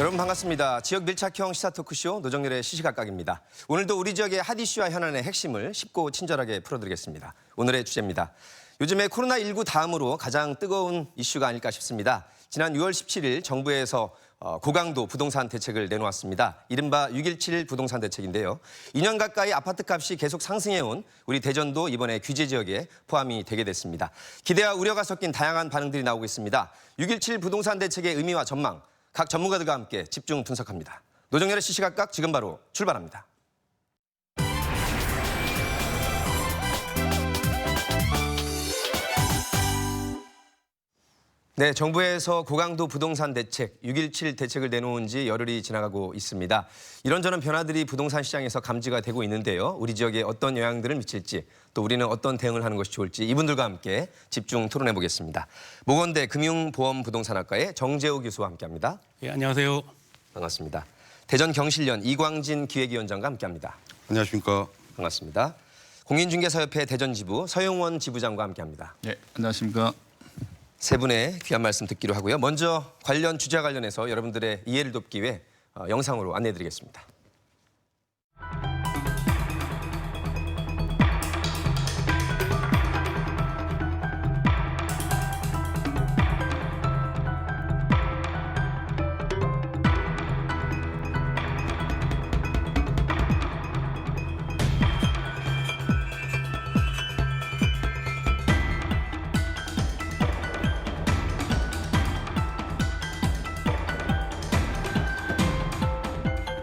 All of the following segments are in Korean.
여러분 반갑습니다. 지역 밀착형 시사 토크쇼 노정렬의 시시각각입니다. 오늘도 우리 지역의 핫 이슈와 현안의 핵심을 쉽고 친절하게 풀어드리겠습니다. 오늘의 주제입니다. 요즘에 코로나19 다음으로 가장 뜨거운 이슈가 아닐까 싶습니다. 지난 6월 17일 정부에서 고강도 부동산 대책을 내놓았습니다. 이른바 6.17 부동산 대책인데요. 2년 가까이 아파트값이 계속 상승해온 우리 대전도 이번에 규제 지역에 포함이 되게 됐습니다. 기대와 우려가 섞인 다양한 반응들이 나오고 있습니다. 6.17 부동산 대책의 의미와 전망, 각 전문가들과 함께 집중 분석합니다. 노정렬의 시시각각 지금 바로 출발합니다. 네, 정부에서 고강도 부동산 대책, 6.17 대책을 내놓은 지 열흘이 지나가고 있습니다. 이런저런 변화들이 부동산 시장에서 감지가 되고 있는데요. 우리 지역에 어떤 영향들을 미칠지, 또 우리는 어떤 대응을 하는 것이 좋을지 이분들과 함께 집중 토론해 보겠습니다. 모건대 금융보험부동산학과의 정재호 교수와 함께합니다. 예, 안녕하세요. 반갑습니다. 대전경실련 이광진 기획위원장과 함께합니다. 안녕하십니까. 반갑습니다. 공인중개사협회 대전지부 서용원 지부장과 함께합니다. 예, 안녕하십니까. 세 분의 귀한 말씀 듣기로 하고요. 먼저 관련 주제와 관련해서 여러분들의 이해를 돕기 위해 영상으로 안내해드리겠습니다.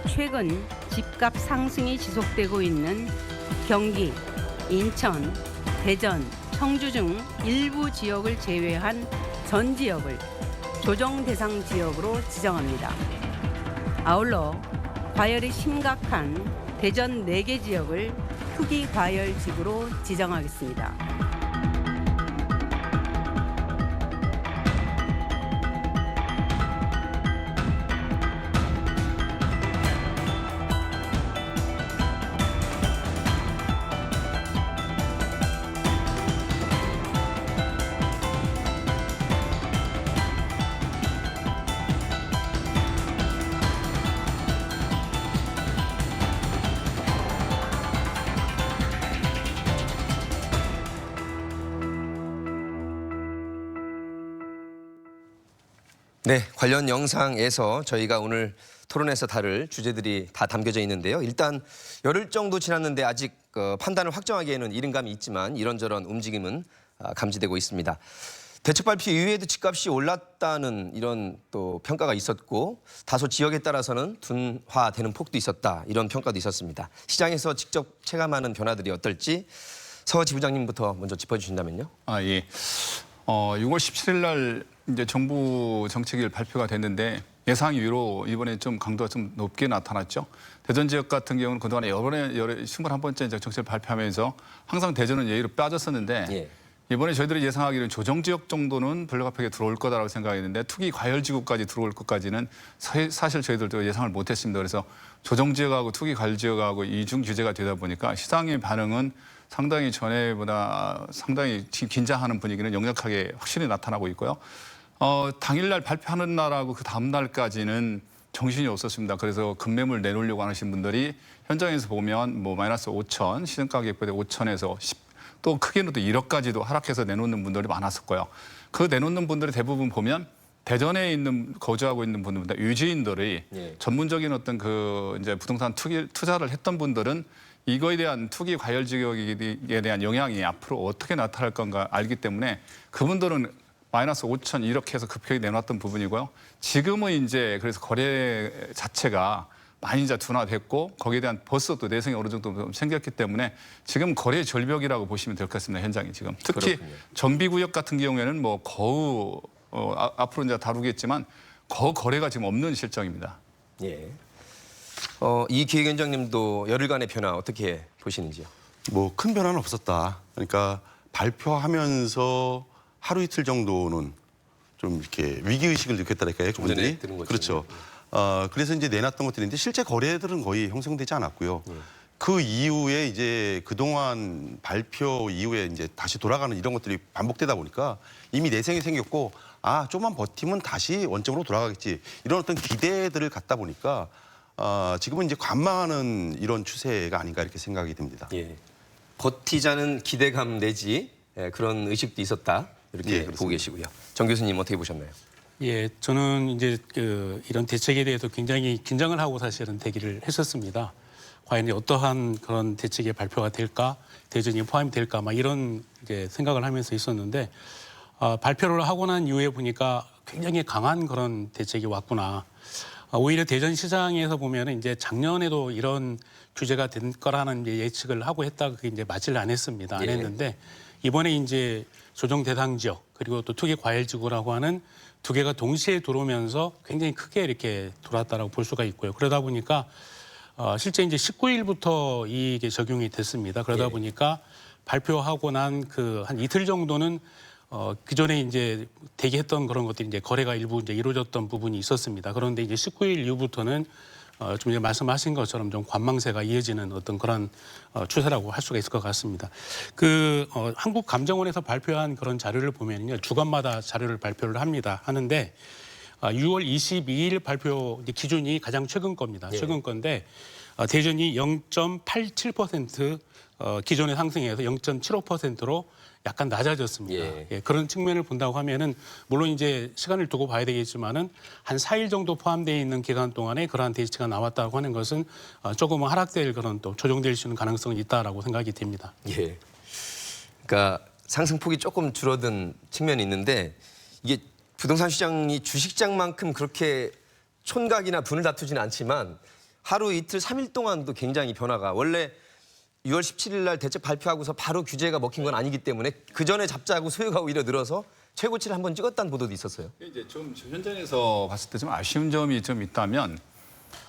최근 집값 상승이 지속되고 있는 경기, 인천, 대전, 청주 등 일부 지역을 제외한 전 지역을 조정 대상 지역으로 지정합니다. 아울러 과열이 심각한 대전 4개 지역을 투기 과열 지구로 지정하겠습니다. 네, 관련 영상에서 저희가 오늘 토론에서 다룰 주제들이 다 담겨져 있는데요. 일단 열흘 정도 지났는데 아직 판단을 확정하기에는 이른 감이 있지만 이런저런 움직임은 감지되고 있습니다. 대책 발표 이후에도 집값이 올랐다는 이런 또 평가가 있었고 다소 지역에 따라서는 둔화되는 폭도 있었다. 이런 평가도 있었습니다. 시장에서 직접 체감하는 변화들이 어떨지 서 지부장님부터 먼저 짚어주신다면요. 예. 6월 17일 날 이제 정부 정책이 발표가 됐는데 예상위로 이번에 좀 강도가 좀 높게 나타났죠. 대전 지역 같은 경우는 그동안에 여러 21번째 이제 정책을 발표하면서 항상 대전은 예의로 빠졌었는데 예. 이번에 저희들이 예상하기로는 조정 지역 정도는 불가피하게 들어올 거다라고 생각했는데 투기 과열 지구까지 들어올 것까지는 사실 저희들도 예상을 못했습니다. 그래서 조정 지역하고 투기 과열 지역하고 이중 규제가 되다 보니까 시장의 반응은 상당히 전에보다 상당히 긴장하는 분위기는 역력하게 확실히 나타나고 있고요. 당일날 발표하는 날하고 그 다음 날까지는 정신이 없었습니다. 그래서 급매물 내놓으려고 하시는 분들이 현장에서 보면 뭐 마이너스 5천, 시중가격보다 5천에서 10, 또 크게는 또 1억까지도 하락해서 내놓는 분들이 많았었고요. 그 내놓는 분들이 대부분 보면 대전에 거주하고 있는 분들보다 유지인들이 예. 전문적인 어떤 그 이제 부동산 투자를 했던 분들은 이거에 대한 투기 과열 지역에 대한 영향이 앞으로 어떻게 나타날 건가 알기 때문에 그분들은 마이너스 5천 이렇게 해서 급격히 내놨던 부분이고요. 지금은 이제 그래서 거래 자체가 많이 이제 둔화됐고 거기에 대한 벌써 또 내성이 어느 정도 생겼기 때문에 지금 거래 절벽이라고 보시면 될 것 같습니다. 현장이 지금. 특히 그렇군요. 정비구역 같은 경우에는 뭐 거의 앞으로 이제 다루겠지만 거래가 지금 없는 실정입니다. 예. 이 기획위원장님도 열흘간의 변화 어떻게 보시는지요? 뭐 큰 변화는 없었다. 그러니까 발표하면서 하루 이틀 정도는 좀 이렇게 위기의식을 느꼈다랄까요, 좀 전에 그분들이. 들은 거죠. 그렇죠. 그래서 이제 내놨던 것들인데 실제 거래들은 거의 형성되지 않았고요. 그 이후에 이제 그동안 발표 이후에 이제 다시 돌아가는 이런 것들이 반복되다 보니까 이미 내생이 생겼고 조금만 버티면 다시 원점으로 돌아가겠지 이런 어떤 기대들을 갖다 보니까 지금은 이제 관망하는 이런 추세가 아닌가 이렇게 생각이 됩니다. 예. 버티자는 기대감 내지 그런 의식도 있었다 이렇게 그렇습니다. 보고 계시고요. 정 교수님 어떻게 보셨나요? 예, 저는 이제 이런 대책에 대해서 굉장히 긴장을 하고 사실은 대기를 했었습니다. 과연 어떠한 그런 대책의 발표가 될까, 대전이 포함이 될까, 막 이런 이제 생각을 하면서 있었는데 발표를 하고 난 이후에 보니까 굉장히 강한 그런 대책이 왔구나. 오히려 대전시장에서 보면은 이제 작년에도 이런 규제가 된 거라는 이제 예측을 하고 했다가 그게 이제 맞지를 않았습니다. 안 예. 했는데 이번에 이제 조정 대상 지역 그리고 또 투기 과열 지구라고 하는 두 개가 동시에 들어오면서 굉장히 크게 이렇게 들어왔다라고 볼 수가 있고요. 그러다 보니까 실제 이제 19일부터 이게 적용이 됐습니다. 그러다 예. 보니까 발표하고 난 그 한 이틀 정도는 기존에 이제 대기했던 그런 것들이 이제 거래가 일부 이제 이루어졌던 부분이 있었습니다. 그런데 이제 19일 이후부터는 좀 이제 말씀하신 것처럼 좀 관망세가 이어지는 어떤 그런 추세라고 할 수가 있을 것 같습니다. 한국감정원에서 발표한 그런 자료를 보면요, 주간마다 자료를 발표를 하는데 6월 22일 발표 기준이 가장 최근 겁니다. 예. 최근 건데 대전이 0.87% 기존의 상승에서 0.75%로 약간 낮아졌습니다. 예. 예, 그런 측면을 본다고 하면은 물론 이제 시간을 두고 봐야 되겠지만은 한 4일 정도 포함되어 있는 기간 동안에 그러한 대치가 나왔다고 하는 것은 조금은 하락될 그런 또 조정될 수 있는 가능성은 있다라고 생각이 됩니다. 예. 그러니까 상승폭이 조금 줄어든 측면이 있는데 이게 부동산 시장이 주식장만큼 그렇게 촌각이나 분을 다투지는 않지만 하루 이틀 3일 동안도 굉장히 변화가 원래 6월 17일 날 대책 발표하고서 바로 규제가 먹힌 건 아니기 때문에 그 전에 잡자고 수요가 오히려 늘어서 최고치를 한번 찍었다는 보도도 있었어요. 이제 좀 현장에서 봤을 때 좀 아쉬운 점이 좀 있다면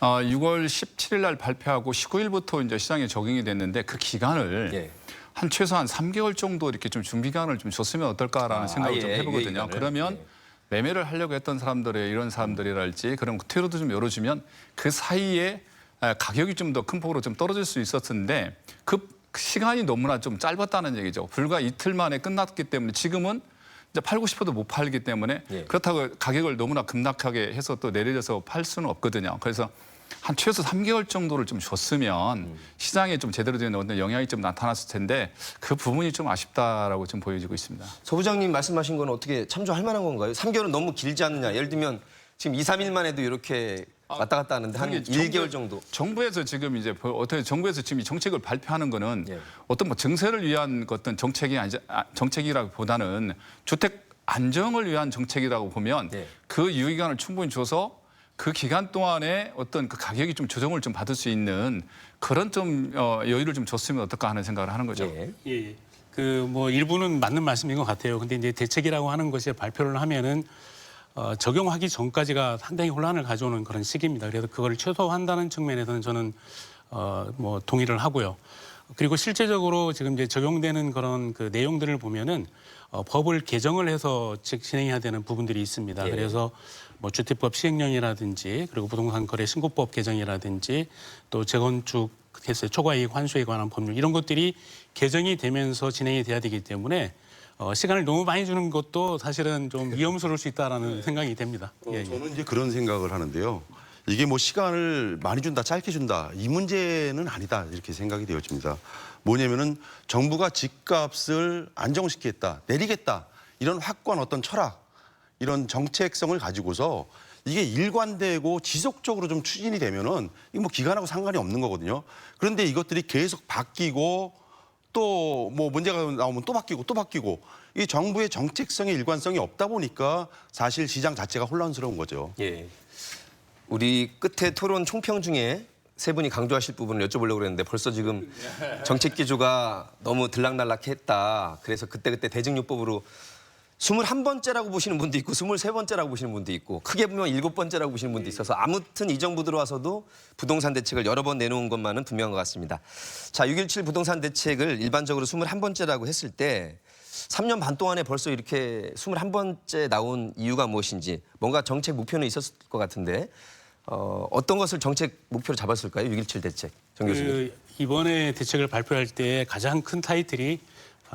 6월 17일 날 발표하고 19일부터 이제 시장에 적용이 됐는데 그 기간을 예. 한 최소한 3개월 정도 이렇게 좀 준비 기간을 좀 줬으면 어떨까라는 생각을 좀 예, 해보거든요. 기간을. 그러면 예. 매매를 하려고 했던 사람들의 이런 사람들이랄지 그럼 퇴로도 좀 열어주면 그 사이에 가격이 좀 더 큰 폭으로 좀 떨어질 수 있었는데 그 시간이 너무나 좀 짧았다는 얘기죠. 불과 이틀 만에 끝났기 때문에 지금은 이제 팔고 싶어도 못 팔기 때문에 예. 그렇다고 가격을 너무나 급락하게 해서 또 내려져서 팔 수는 없거든요. 그래서 한 최소 3개월 정도를 좀 줬으면 시장에 좀 제대로 된 어떤 영향이 좀 나타났을 텐데 그 부분이 좀 아쉽다라고 좀 보여지고 있습니다. 소 부장님 말씀하신 건 어떻게 참조할 만한 건가요? 3개월은 너무 길지 않느냐. 예를 들면 지금 2, 3일만 해도 이렇게 왔다 갔다 하는데 한 그게 1개월 정도. 정부에서 지금 이제 어떻게 정부에서 지금 이 정책을 발표하는 거는 예. 어떤 뭐 증세를 위한 어떤 정책이 아니지 정책이라기보다는 주택 안정을 위한 정책이라고 보면 예. 그 유의기간을 충분히 줘서 그 기간 동안에 어떤 그 가격이 좀 조정을 좀 받을 수 있는 그런 좀 여유를 좀 줬으면 어떨까 하는 생각을 하는 거죠. 예. 예. 그 뭐 일부는 맞는 말씀인 것 같아요. 근데 이제 대책이라고 하는 것이 발표를 하면은 적용하기 전까지가 상당히 혼란을 가져오는 그런 시기입니다. 그래서 그걸 최소화한다는 측면에서는 저는 뭐 동의를 하고요. 그리고 실제적으로 지금 이제 적용되는 그런 그 내용들을 보면은 법을 개정을 해서 진행해야 되는 부분들이 있습니다. 예. 그래서 뭐 주택법 시행령이라든지 그리고 부동산 거래 신고법 개정이라든지 또 재건축 초과이익 환수에 관한 법률 이런 것들이 개정이 되면서 진행이 돼야 되기 때문에 시간을 너무 많이 주는 것도 사실은 좀 위험스러울 수 있다라는 생각이 됩니다. 예, 예. 저는 이제 그런 생각을 하는데요. 이게 뭐 시간을 많이 준다, 짧게 준다 이 문제는 아니다 이렇게 생각이 되어집니다. 뭐냐면은 정부가 집값을 안정시키겠다, 내리겠다 이런 확고한 어떤 철학, 이런 정책성을 가지고서 이게 일관되고 지속적으로 좀 추진이 되면은 이거 뭐 기간하고 상관이 없는 거거든요. 그런데 이것들이 계속 바뀌고 또 뭐 문제가 나오면 또 바뀌고 또 바뀌고 이 정부의 정책성의 일관성이 없다 보니까 사실 시장 자체가 혼란스러운 거죠. 예. 우리 끝에 토론 총평 중에 세 분이 강조하실 부분을 여쭤보려고 그랬는데 벌써 지금 정책 기조가 너무 들락날락했다. 그래서 그때그때 대증요법으로 21번째라고 보시는 분도 있고 23번째라고 보시는 분도 있고 크게 보면 7번째라고 보시는 분도 있어서 아무튼 이 정부 들어와서도 부동산 대책을 여러 번 내놓은 것만은 분명한 것 같습니다. 자, 6.17 부동산 대책을 일반적으로 21번째라고 했을 때 3년 반 동안에 벌써 이렇게 21번째 나온 이유가 무엇인지 뭔가 정책 목표는 있었을 것 같은데 어떤 것을 정책 목표로 잡았을까요? 6.17 대책. 정 교수님. 이번에 대책을 발표할 때 가장 큰 타이틀이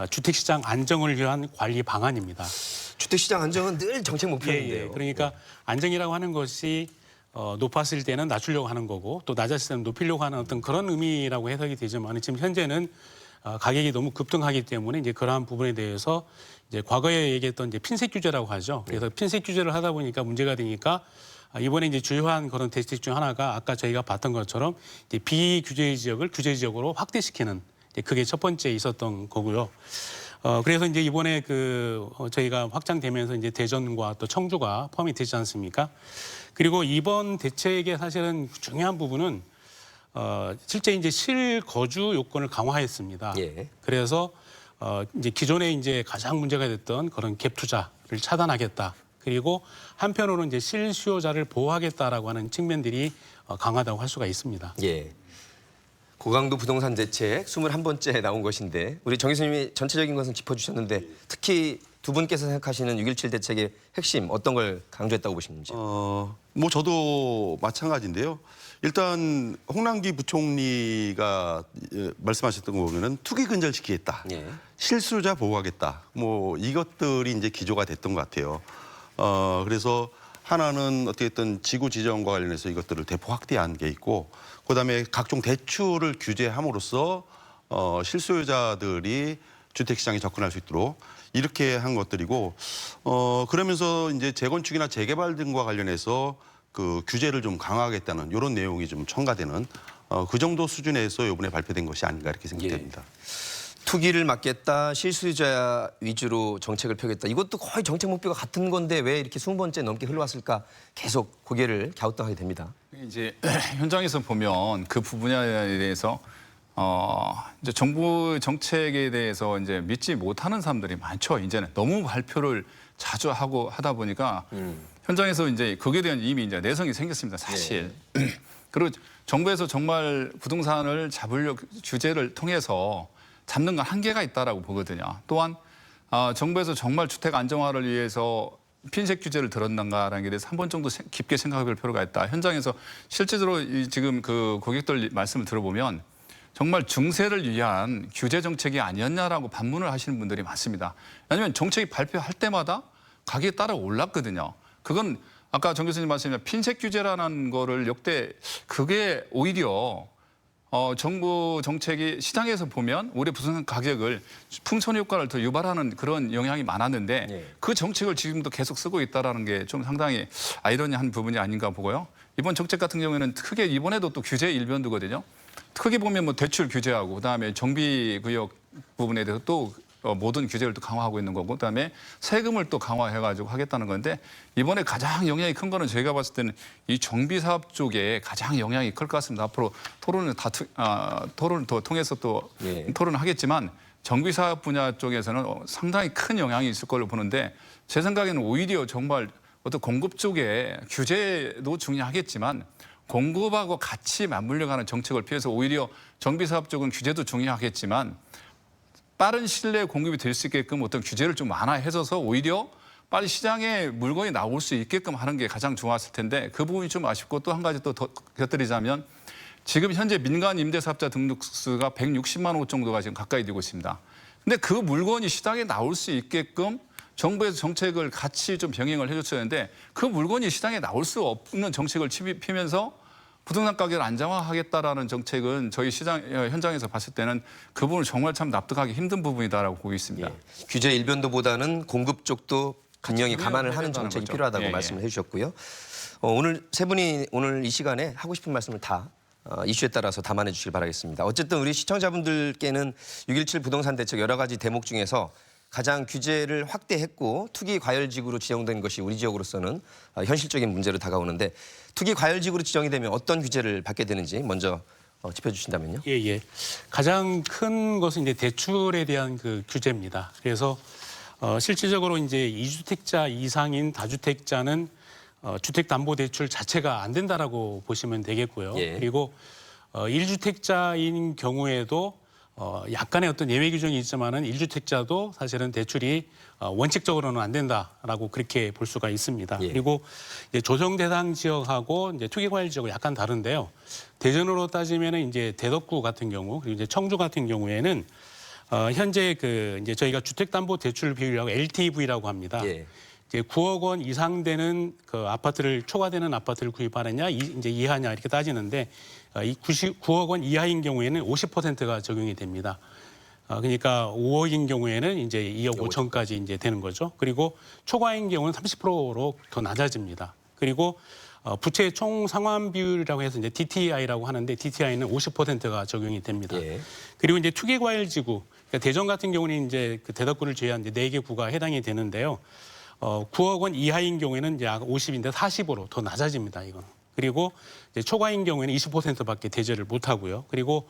주택시장 안정을 위한 관리 방안입니다. 주택시장 안정은 늘 정책 목표인데요. 그러니까 안정이라고 하는 것이 높았을 때는 낮추려고 하는 거고 또 낮았을 때는 높이려고 하는 어떤 그런 의미라고 해석이 되지만 지금 현재는 가격이 너무 급등하기 때문에 이제 그러한 부분에 대해서 이제 과거에 얘기했던 이제 핀셋 규제라고 하죠. 그래서 핀셋 규제를 하다 보니까 문제가 되니까 이번에 이제 주요한 그런 대책 중 하나가 아까 저희가 봤던 것처럼 이제 비규제 지역을 규제 지역으로 확대시키는 그게 첫 번째 있었던 거고요. 그래서 이제 이번에 저희가 확장되면서 이제 대전과 또 청주가 포함이 되지 않습니까? 그리고 이번 대책의 사실은 중요한 부분은 실제 이제 실거주 요건을 강화했습니다. 예. 그래서 이제 기존에 이제 가장 문제가 됐던 그런 갭 투자를 차단하겠다. 그리고 한편으로는 이제 실수요자를 보호하겠다라고 하는 측면들이 강하다고 할 수가 있습니다. 예. 고강도 부동산 대책 21번째 나온 것인데 우리 정 교수님이 전체적인 것은 짚어주셨는데 특히 두 분께서 생각하시는 6.17 대책의 핵심 어떤 걸 강조했다고 보시는지. 뭐 저도 마찬가지인데요. 일단 홍남기 부총리가 말씀하셨던 거 보면은 투기 근절시키겠다. 예. 실수요자 보호하겠다. 뭐 이것들이 이제 기조가 됐던 것 같아요. 그래서 하나는 어떻게든 지구 지정과 관련해서 이것들을 대폭 확대한 게 있고, 그다음에 각종 대출을 규제함으로써 실수요자들이 주택시장에 접근할 수 있도록 이렇게 한 것들이고, 그러면서 이제 재건축이나 재개발 등과 관련해서 그 규제를 좀 강화하겠다는 이런 내용이 좀 첨가되는 그 정도 수준에서 이번에 발표된 것이 아닌가 이렇게 생각됩니다. 투기를 막겠다, 실수요자 위주로 정책을 펴겠다. 이것도 거의 정책 목표가 같은 건데 왜 이렇게 20번째 넘게 흘러왔을까 계속 고개를 갸우뚱하게 됩니다. 이제 현장에서 보면 그 부분에 대해서 이제 정부 정책에 대해서 이제 믿지 못하는 사람들이 많죠. 이제는 너무 발표를 자주 하고 하다 보니까 현장에서 이제 거기에 대한 이미 이제 내성이 생겼습니다. 사실. 그리고 정부에서 정말 부동산을 잡으려고 규제를 통해서 잡는 건 한계가 있다라고 보거든요. 또한 정부에서 정말 주택 안정화를 위해서 핀셋 규제를 들었는가라는 게 대해서 한 번 정도 깊게 생각해볼 필요가 있다. 현장에서 실제로 지금 그 고객들 말씀을 들어보면 정말 중세를 위한 규제 정책이 아니었냐라고 반문을 하시는 분들이 많습니다. 왜냐하면 정책이 발표할 때마다 가격이 따라 올랐거든요. 그건 아까 정 교수님 말씀하신 핀셋 규제라는 거를 역대 그게 오히려 정부 정책이 시장에서 보면 올해 부동산 가격을 풍선 효과를 더 유발하는 그런 영향이 많았는데 네. 그 정책을 지금도 계속 쓰고 있다는 게 좀 상당히 아이러니한 부분이 아닌가 보고요. 이번 정책 같은 경우에는 크게 이번에도 또 규제 일변도거든요. 크게 보면 뭐 대출 규제하고 그다음에 정비구역 부분에 대해서 또 모든 규제를 또 강화하고 있는 거고 그다음에 세금을 또 강화해가지고 하겠다는 건데 이번에 가장 영향이 큰 거는 저희가 봤을 때는 이 정비 사업 쪽에 가장 영향이 클 것 같습니다. 앞으로 토론을 토론을 더 통해서 또 예. 토론을 하겠지만 정비 사업 분야 쪽에서는 상당히 큰 영향이 있을 걸로 보는데 제 생각에는 오히려 정말 어떤 공급 쪽에 규제도 중요하겠지만 공급하고 같이 맞물려 가는 정책을 피해서 오히려 정비 사업 쪽은 규제도 중요하겠지만 빠른 시일 내에 공급이 될 수 있게끔 어떤 규제를 좀 완화해줘서 오히려 빨리 시장에 물건이 나올 수 있게끔 하는 게 가장 좋았을 텐데 그 부분이 좀 아쉽고 또 한 가지 또 곁들이자면 지금 현재 민간 임대사업자 등록 수가 160만 호 정도가 지금 가까이 되고 있습니다. 근데 그 물건이 시장에 나올 수 있게끔 정부에서 정책을 같이 좀 병행을 해줬어야 하는데 그 물건이 시장에 나올 수 없는 정책을 피면서 부동산 가격을 안정화하겠다라는 정책은 저희 시장 현장에서 봤을 때는 그 부분을 정말 참 납득하기 힘든 부분이다라고 보고 있습니다. 예. 규제 일변도보다는 공급 쪽도 분명히 같이 감안을 하는 된다는 정책이 거죠. 필요하다고 예, 예. 말씀을 해주셨고요. 오늘 세 분이 오늘 이 시간에 하고 싶은 말씀을 다 이슈에 따라서 담아내 주시길 바라겠습니다. 어쨌든 우리 시청자분들께는 6.17 부동산 대책 여러 가지 대목 중에서 가장 규제를 확대했고 투기 과열지구로 지정된 것이 우리 지역으로서는 현실적인 문제로 다가오는데 투기 과열지구로 지정이 되면 어떤 규제를 받게 되는지 먼저 짚어주신다면요. 예. 가장 큰 것은 이제 대출에 대한 그 규제입니다. 그래서 실질적으로 이제 2주택자 이상인 다주택자는 주택담보대출 자체가 안 된다라고 보시면 되겠고요. 예. 그리고 1주택자인 경우에도 약간의 어떤 예외 규정이 있지만은 1주택자도 사실은 대출이 원칙적으로는 안 된다라고 그렇게 볼 수가 있습니다. 예. 그리고 이제 조정 대상 지역하고 이제 투기 과열 지역은 약간 다른데요. 대전으로 따지면은 이제 대덕구 같은 경우 그리고 이제 청주 같은 경우에는 현재 그 이제 저희가 주택담보대출 비율이라고 LTV라고 합니다. 예. 이제 9억 원 이상 되는 그 아파트를 초과되는 아파트를 구입하느냐 이제 이하냐 이렇게 따지는데 이 9억 원 이하인 경우에는 50%가 적용이 됩니다. 그러니까 5억인 경우에는 이제 2억 5천까지 이제 되는 거죠. 그리고 초과인 경우는 30%로 더 낮아집니다. 그리고 부채 총 상환 비율이라고 해서 이제 DTI라고 하는데 DTI는 50%가 적용이 됩니다. 예. 그리고 이제 투기과열지구, 그러니까 대전 같은 경우는 이제 그 대덕구를 제외한 이제 4개 구가 해당이 되는데요. 9억 원 이하인 경우에는 이제 50인데 40으로 더 낮아집니다. 이건. 그리고 이제 초과인 경우에는 20%밖에 대제를 못 하고요. 그리고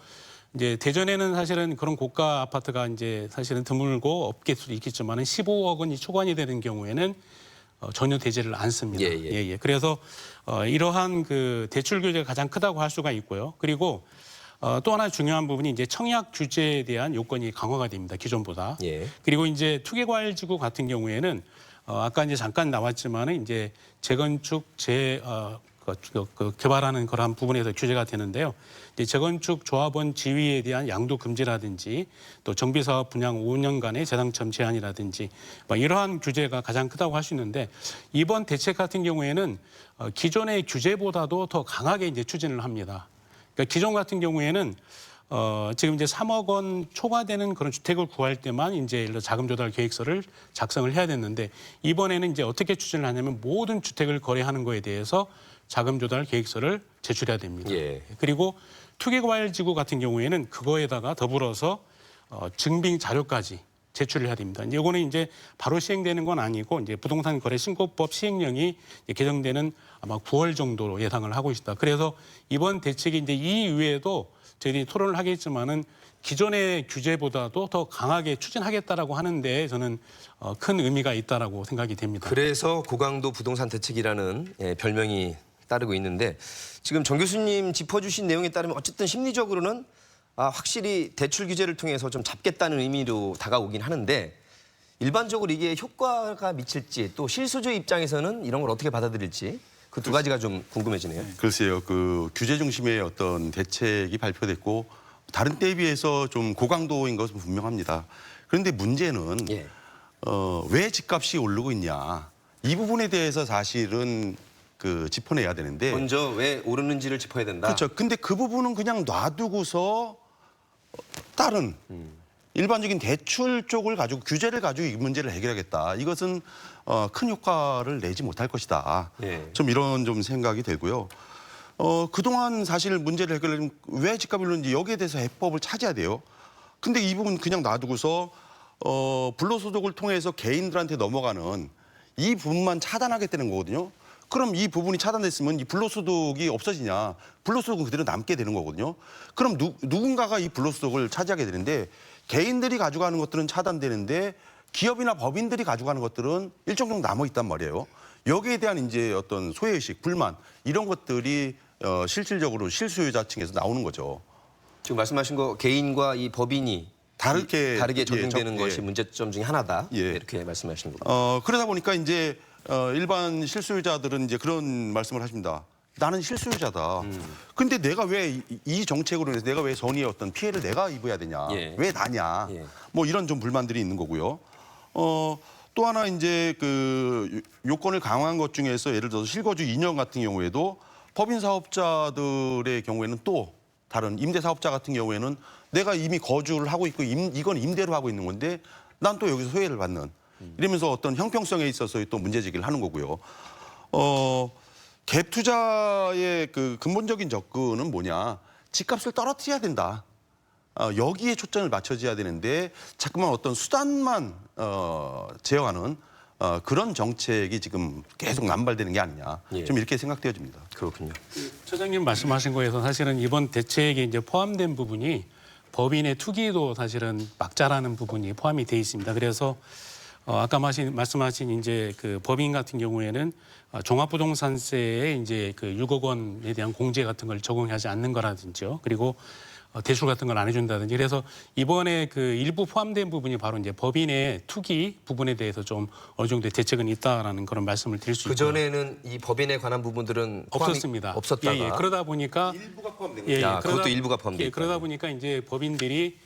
이제 대전에는 사실은 그런 고가 아파트가 이제 사실은 드물고 없겠 수도 있겠지만은 15억 원이 초과이 되는 경우에는 전혀 대제를 안 씁니다. 예. 그래서 이러한 그 대출 규제가 가장 크다고 할 수가 있고요. 그리고 또 하나 중요한 부분이 이제 청약 규제에 대한 요건이 강화가 됩니다. 기존보다. 예. 그리고 이제 투기과열지구 같은 경우에는 아까 이제 잠깐 나왔지만은 이제 재건축 개발하는 그러한 부분에서 규제가 되는데요. 이제 재건축 조합원 지위에 대한 양도 금지라든지 또 정비사업 분양 5년간의 재당첨 제한이라든지 이러한 규제가 가장 크다고 할 수 있는데 이번 대책 같은 경우에는 기존의 규제보다도 더 강하게 이제 추진을 합니다. 그러니까 기존 같은 경우에는 지금 이제 3억 원 초과되는 그런 주택을 구할 때만 이제 자금 조달 계획서를 작성을 해야 됐는데 이번에는 이제 어떻게 추진을 하냐면 모든 주택을 거래하는 거에 대해서 자금 조달 계획서를 제출해야 됩니다. 예. 그리고 투기과열지구 같은 경우에는 그거에다가 더불어서 증빙 자료까지 제출을 해야 됩니다. 이거는 이제 바로 시행되는 건 아니고 이제 부동산 거래 신고법 시행령이 개정되는 아마 9월 정도로 예상을 하고 있다. 그래서 이번 대책이 이제 이 이외에도 저희들이 토론을 하겠지만은 기존의 규제보다도 더 강하게 추진하겠다라고 하는데 저는 큰 의미가 있다라고 생각이 됩니다. 그래서 고강도 부동산 대책이라는 별명이 따르고 있는데 지금 정 교수님 짚어주신 내용에 따르면 어쨌든 심리적으로는 확실히 대출 규제를 통해서 좀 잡겠다는 의미로 다가오긴 하는데 일반적으로 이게 효과가 미칠지 또 실소주의 입장에서는 이런 걸 어떻게 받아들일지 그 두 가지가 좀 궁금해지네요. 글쎄요, 그 규제 중심의 어떤 대책이 발표됐고 다른 때에 비해서 좀 고강도인 것은 분명합니다. 그런데 문제는 예. 왜 집값이 오르고 있냐 이 부분에 대해서 사실은 그 짚어내야 되는데 먼저 왜 오르는지를 짚어야 된다. 그렇죠. 근데 그 부분은 그냥 놔두고서 다른 일반적인 대출 쪽을 가지고 규제를 가지고 이 문제를 해결하겠다. 이것은 큰 효과를 내지 못할 것이다. 예. 좀 이런 좀 생각이 들고요. 그동안 사실 문제를 해결하려면 왜 집값이 오르는지 여기에 대해서 해법을 찾아야 돼요. 근데 이 부분 그냥 놔두고서 불로소득을 통해서 개인들한테 넘어가는 이 부분만 차단하겠다는 거거든요. 그럼 이 부분이 차단됐으면 이 불로소득이 없어지냐. 불로소득은 그대로 남게 되는 거거든요. 그럼 누군가가 이 불로소득을 차지하게 되는데 개인들이 가져가는 것들은 차단되는데 기업이나 법인들이 가져가는 것들은 일정 정도 남아있단 말이에요. 여기에 대한 이제 어떤 소외의식, 불만 이런 것들이 실질적으로 실수요자 층에서 나오는 거죠. 지금 말씀하신 거 개인과 이 법인이 다르게 적용되는 것이 문제점 중에 하나다. 예. 이렇게 말씀하시는 겁니다. 그러다 보니까 이제 일반 실수요자들은 이제 그런 말씀을 하십니다. 나는 실수요자다. 근데 내가 왜 이 정책으로 인해서 내가 왜 선의의 어떤 피해를 내가 입어야 되냐. 예. 왜 나냐. 예. 뭐 이런 좀 불만들이 있는 거고요. 또 하나 이제 그 요건을 강화한 것 중에서 예를 들어서 실거주 2년 같은 경우에도 법인 사업자들의 경우에는 또 다른 임대 사업자 같은 경우에는 내가 이미 거주를 하고 있고 이건 임대로 하고 있는 건데 난 또 여기서 소외를 받는 이러면서 어떤 형평성에 있어서 또 문제 제기를 하는 거고요. 갭 투자의 그 근본적인 접근은 뭐냐? 집값을 떨어뜨려야 된다. 여기에 초점을 맞춰줘야 되는데 자꾸만 어떤 수단만 제어하는 그런 정책이 지금 계속 남발되는 게 아니냐. 예. 좀 이렇게 생각되어집니다. 그렇군요. 처장님 말씀하신 거에서 사실은 이번 대책에 이제 포함된 부분이 법인의 투기도 사실은 막자라는 부분이 포함이 돼 있습니다. 그래서 아까 말씀하신 이제 그 법인 같은 경우에는 종합부동산세에 이제 그 6억 원에 대한 공제 같은 걸 적용하지 않는 거라든지요. 그리고 대출 같은 걸 안 해준다든지 그래서 이번에 그 일부 포함된 부분이 바로 이제 법인의 투기 부분에 대해서 좀 어느 정도의 대책은 있다라는 그런 말씀을 드릴 수 그 있고요. 전에는 이 법인에 관한 부분들은 포함이 없었습니다. 없었다가 예, 예. 그러다 보니까 일부가 포함된 예, 예. 야, 그것도 일부가 예, 포함돼 그러다 보니까 이제 법인들이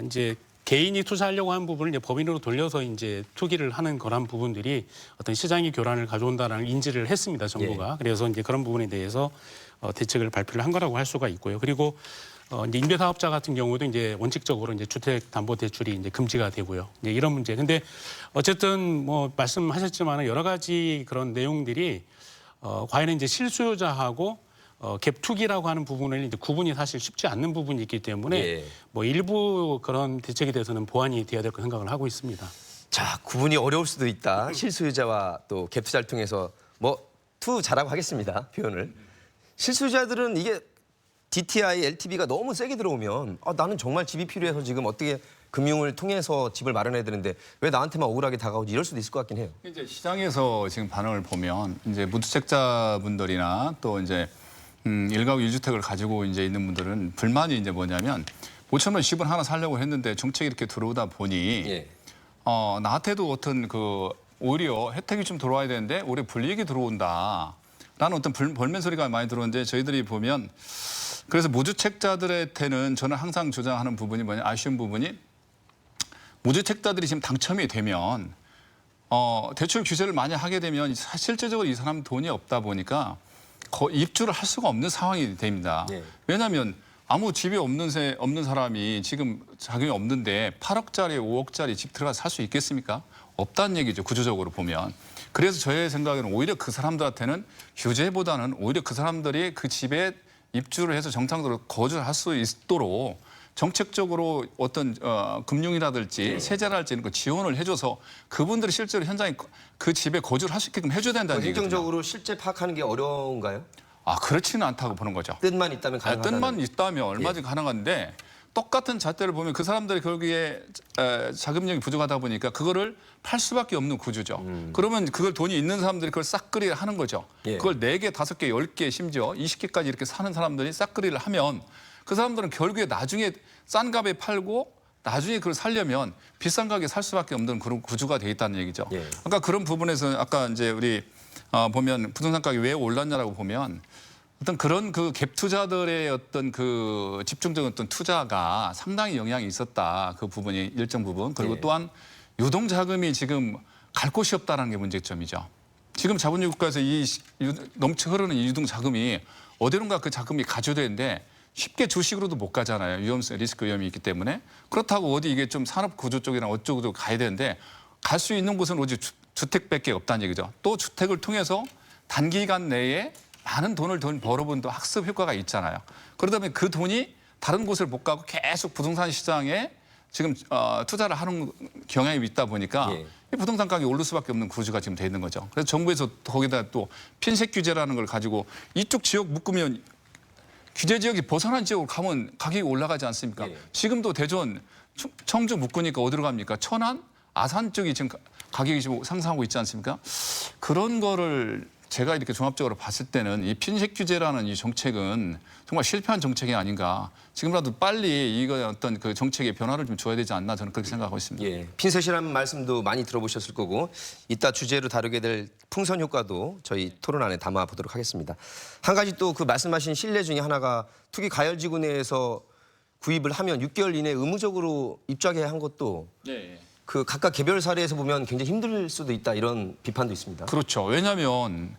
이제 개인이 투자하려고 하는 부분을 이제 법인으로 돌려서 이제 투기를 하는 그런 부분들이 어떤 시장의 교란을 가져온다는 인지를 했습니다, 정부가. 그래서 이제 그런 부분에 대해서 대책을 발표를 한 거라고 할 수가 있고요. 그리고 이제 임대사업자 같은 경우도 이제 원칙적으로 이제 주택담보대출이 이제 금지가 되고요. 이제 이런 문제. 근데 어쨌든 뭐 말씀하셨지만 여러 가지 그런 내용들이 과연 이제 실수요자하고 갭 투기라고 하는 부분을 이제 구분이 사실 쉽지 않는 부분이 있기 때문에 예. 뭐 일부 그런 대책에 대해서는 보완이 돼야 될 거 생각을 하고 있습니다. 자, 구분이 어려울 수도 있다. 실수요자와 또 갭 투자를 통해서 뭐 투자라고 하겠습니다. 표현을. 실수요자들은 이게 DTI, LTV가 너무 세게 들어오면 나는 정말 집이 필요해서 지금 어떻게 금융을 통해서 집을 마련해야 되는데 왜 나한테만 억울하게 다가오지 이럴 수도 있을 것 같긴 해요. 이제 시장에서 지금 반응을 보면 이제 무주택자분들이나 또 이제 일가구 1주택을 가지고 이제 있는 분들은 불만이 이제 뭐냐면 5천만 원 집을 하나 살려고 했는데 정책이 이렇게 들어오다 보니 예. 나한테도 어떤 그 오히려 혜택이 좀 들어와야 되는데 오히려 불이익이 들어온다. 라는 어떤 벌멘 소리가 많이 들어오는데 저희들이 보면 그래서 무주택자들한테는 저는 항상 주장하는 부분이 뭐냐 아쉬운 부분이 무주택자들이 지금 당첨이 되면 대출 규제를 많이 하게 되면 실제적으로 이 사람 돈이 없다 보니까 입주를 할 수가 없는 상황이 됩니다. 예. 왜냐하면 아무 집이 없는 사람이 지금 자금이 없는데 8억짜리, 5억짜리 집 들어가서 살 수 있겠습니까? 없다는 얘기죠, 구조적으로 보면. 그래서 저의 생각에는 오히려 그 사람들한테는 규제보다는 오히려 그 사람들이 그 집에 입주를 해서 정상적으로 거주를 할 수 있도록 정책적으로 어떤 금융이라든지 세제랄지 이런 거 지원을 해줘서 그분들이 실제로 현장에 그 집에 거주를 할 수 있게끔 해줘야 된다는 얘기거든요. 행정적으로 실제 파악하는 게 어려운가요? 그렇지는 않다고 보는 거죠. 뜻만 있다면 가능하다는. 뜻만 있다면 얼마든지 가능한데 똑같은 잣대를 보면 그 사람들이 거기에 자금력이 부족하다 보니까 그거를 팔 수밖에 없는 구조죠. 그러면 그걸 돈이 있는 사람들이 그걸 싹그리를 하는 거죠. 예. 그걸 4개, 5개, 10개 심지어 20개까지 이렇게 사는 사람들이 싹그리를 하면 그 사람들은 결국에 나중에 싼 값에 팔고 나중에 그걸 살려면 비싼 가격에 살 수밖에 없는 그런 구조가 돼 있다는 얘기죠. 예. 그러니까 그런 부분에서 아까 이제 우리 보면 부동산 가격이 왜 올랐냐라고 보면 어떤 그런 그 갭 투자들의 어떤 그 집중적인 어떤 투자가 상당히 영향이 있었다. 그 부분이 일정 부분. 그리고 예. 또한 유동 자금이 지금 갈 곳이 없다라는 게 문제점이죠. 지금 자본주의 국가에서 이 넘쳐 흐르는 이 유동 자금이 어디론가 그 자금이 가져되는데 쉽게 주식으로도 못 가잖아요. 위험성, 리스크 위험이 있기 때문에. 그렇다고 어디 이게 좀 산업 구조 쪽이나 어쩌고도 가야 되는데 갈 수 있는 곳은 오직 주택밖에 없다는 얘기죠. 또 주택을 통해서 단기간 내에 많은 돈을 벌어본 또 학습 효과가 있잖아요. 그러다 보면 그 돈이 다른 곳을 못 가고 계속 부동산 시장에 지금 투자를 하는 경향이 있다 보니까 예. 이 부동산 가격이 오를 수밖에 없는 구조가 지금 돼 있는 거죠. 그래서 정부에서 거기다 또 핀셋 규제라는 걸 가지고 이쪽 지역 묶으면 규제 지역이 벗어난 지역으로 가면 가격이 올라가지 않습니까? 예. 지금도 대전, 청주 묶으니까 어디로 갑니까? 천안, 아산 쪽이 지금 가격이 지금 상승하고 있지 않습니까? 그런 거를 제가 이렇게 종합적으로 봤을 때는 이 핀셋 규제라는 이 정책은 정말 실패한 정책이 아닌가. 지금이라도 빨리 이거 어떤 그 정책의 변화를 좀 줘야 되지 않나 저는 그렇게 생각하고 있습니다. 예, 핀셋이라는 말씀도 많이 들어보셨을 거고 이따 주제로 다루게 될 풍선 효과도 저희 토론 안에 담아보도록 하겠습니다. 한 가지 또 그 말씀하신 신뢰 중에 하나가 투기 과열지구 내에서 구입을 하면 6개월 이내에 의무적으로 입주하게 한 것도 네. 그 각각 개별 사례에서 보면 굉장히 힘들 수도 있다 이런 비판도 있습니다. 그렇죠. 왜냐하면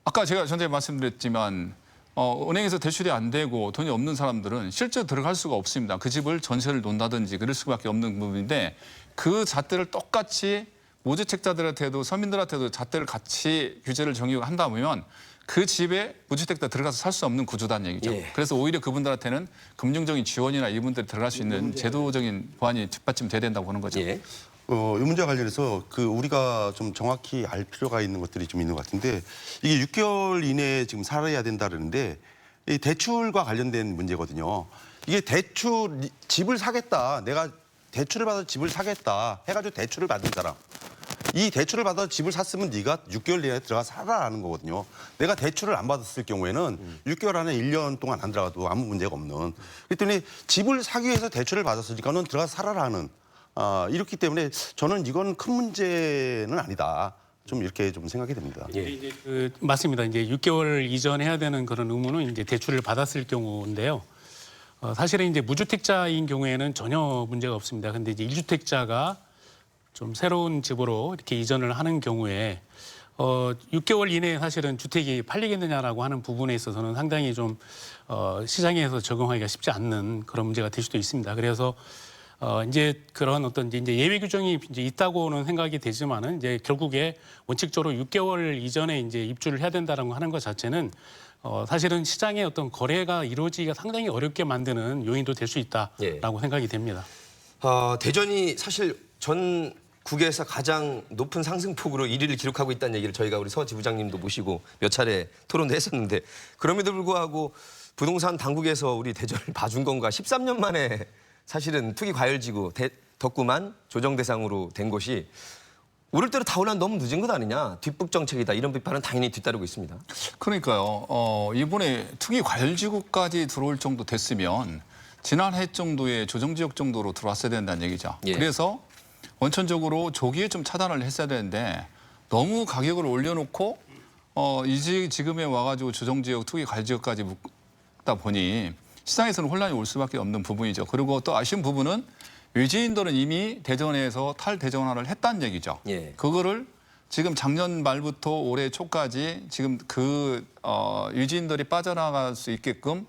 아까 제가 전에 말씀드렸지만 은행에서 대출이 안 되고 돈이 없는 사람들은 실제로 들어갈 수가 없습니다. 그 집을 전세를 놓는다든지 그럴 수밖에 없는 부분인데 그 잣대를 똑같이 무주택자들한테도 서민들한테도 잣대를 같이 규제를 적용한다 보면 그 집에 무주택자 들어가서 살 수 없는 구조다는 얘기죠. 예. 그래서 오히려 그분들한테는 금융적인 지원이나 이분들이 들어갈 수 있는 제도적인 보완이 뒷받침돼야 된다고 보는 거죠. 예. 이 문제와 관련해서 그 우리가 좀 정확히 알 필요가 있는 것들이 좀 있는 것 같은데 이게 6개월 이내에 지금 살아야 된다 그러는데 이 대출과 관련된 문제거든요. 이게 집을 사겠다. 내가 대출을 받아서 집을 사겠다 해가지고 대출을 받은 사람. 이 대출을 받아서 집을 샀으면 네가 6개월 내에 들어가 살아라는 거거든요. 내가 대출을 안 받았을 경우에는 6개월 안에 1년 동안 안 들어가도 아무 문제가 없는. 그랬더니 집을 사기 위해서 대출을 받았으니까 넌 들어가 살아라는. 이렇기 때문에 저는 이건 큰 문제는 아니다. 좀 이렇게 좀 생각이 됩니다. 예. 이제 맞습니다. 이제 6개월 이전에 해야 되는 그런 의무는 이제 대출을 받았을 경우인데요. 사실은 이제 무주택자인 경우에는 전혀 문제가 없습니다. 근데 이제 1주택자가 좀 새로운 집으로 이렇게 이전을 하는 경우에 6개월 이내에 사실은 주택이 팔리겠느냐라고 하는 부분에 있어서는 상당히 좀 시장에서 적용하기가 쉽지 않는 그런 문제가 될 수도 있습니다. 그래서 이제 그런 어떤 이제 예외 규정이 이제 있다고는 생각이 되지만은 이제 결국에 원칙적으로 6개월 이전에 이제 입주를 해야 된다라고 하는 것 자체는 사실은 시장의 어떤 거래가 이루어지기가 상당히 어렵게 만드는 요인도 될 수 있다라고 생각이 됩니다. 대전이 사실 전국에서 가장 높은 상승폭으로 1위를 기록하고 있다는 얘기를 저희가 우리 서 지부장님도 모시고 몇 차례 토론도 했었는데 그럼에도 불구하고 부동산 당국에서 우리 대전을 봐준 건가 13년 만에 사실은 투기 과열지구 덕구만 조정 대상으로 된 것이 오를 대로 다 올라는 너무 늦은 것 아니냐. 뒷북 정책이다. 이런 비판은 당연히 뒤따르고 있습니다. 그러니까요. 이번에 투기 과열지구까지 들어올 정도 됐으면 지난해 정도의 조정지역 정도로 들어왔어야 된다는 얘기죠. 예. 그래서 원천적으로 조기에 좀 차단을 했어야 되는데 너무 가격을 올려놓고 지금에 와가지고 조정지역, 투기 과열지역까지 묶다 보니 시장에서는 혼란이 올 수밖에 없는 부분이죠. 그리고 또 아쉬운 부분은 외지인들은 이미 대전에서 탈대전화를 했다는 얘기죠. 예. 그거를 지금 작년 말부터 올해 초까지 지금 유지인들이 빠져나갈 수 있게끔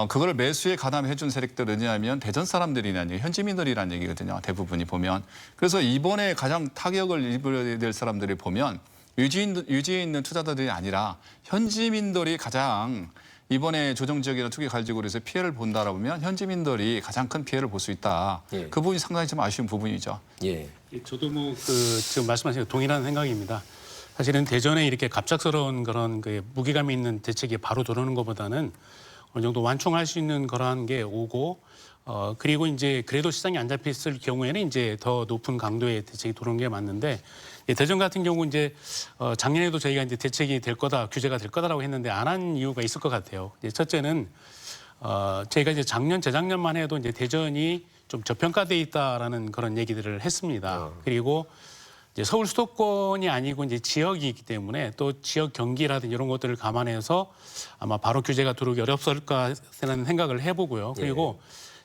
그걸 매수에 가담해 준 세력들은 어디냐면 대전 사람들이라는 얘기, 현지민들이라는 얘기거든요. 대부분이 보면. 그래서 이번에 가장 타격을 입어야 될 사람들이 보면 유지에 있는 투자자들이 아니라 현지민들이 가장 이번에 조정지역이나 투기 과열지구에서 피해를 본다라고 하면 현지민들이 가장 큰 피해를 볼 수 있다. 예. 그 부분이 상당히 좀 아쉬운 부분이죠. 예. 저도 지금 말씀하신 동일한 생각입니다. 사실은 대전에 이렇게 갑작스러운 그런 무게감 있는 대책이 바로 들어오는 것보다는 어느 정도 완충할 수 있는 그러한 게 오고 그리고 이제 그래도 시장이 안 잡혔을 경우에는 이제 더 높은 강도의 대책이 들어오는 게 맞는데 대전 같은 경우 이제 작년에도 저희가 이제 대책이 될 거다, 규제가 될 거다라고 했는데 안 한 이유가 있을 것 같아요. 첫째는 저희가 이제 재작년만 해도 이제 대전이 좀 저평가돼 있다라는 그런 얘기들을 했습니다. 그리고 이제 서울 수도권이 아니고 이제 지역이기 때문에 또 지역 경기라든지 이런 것들을 감안해서 아마 바로 규제가 들어오기 어렵을까라는 생각을 해보고요. 그리고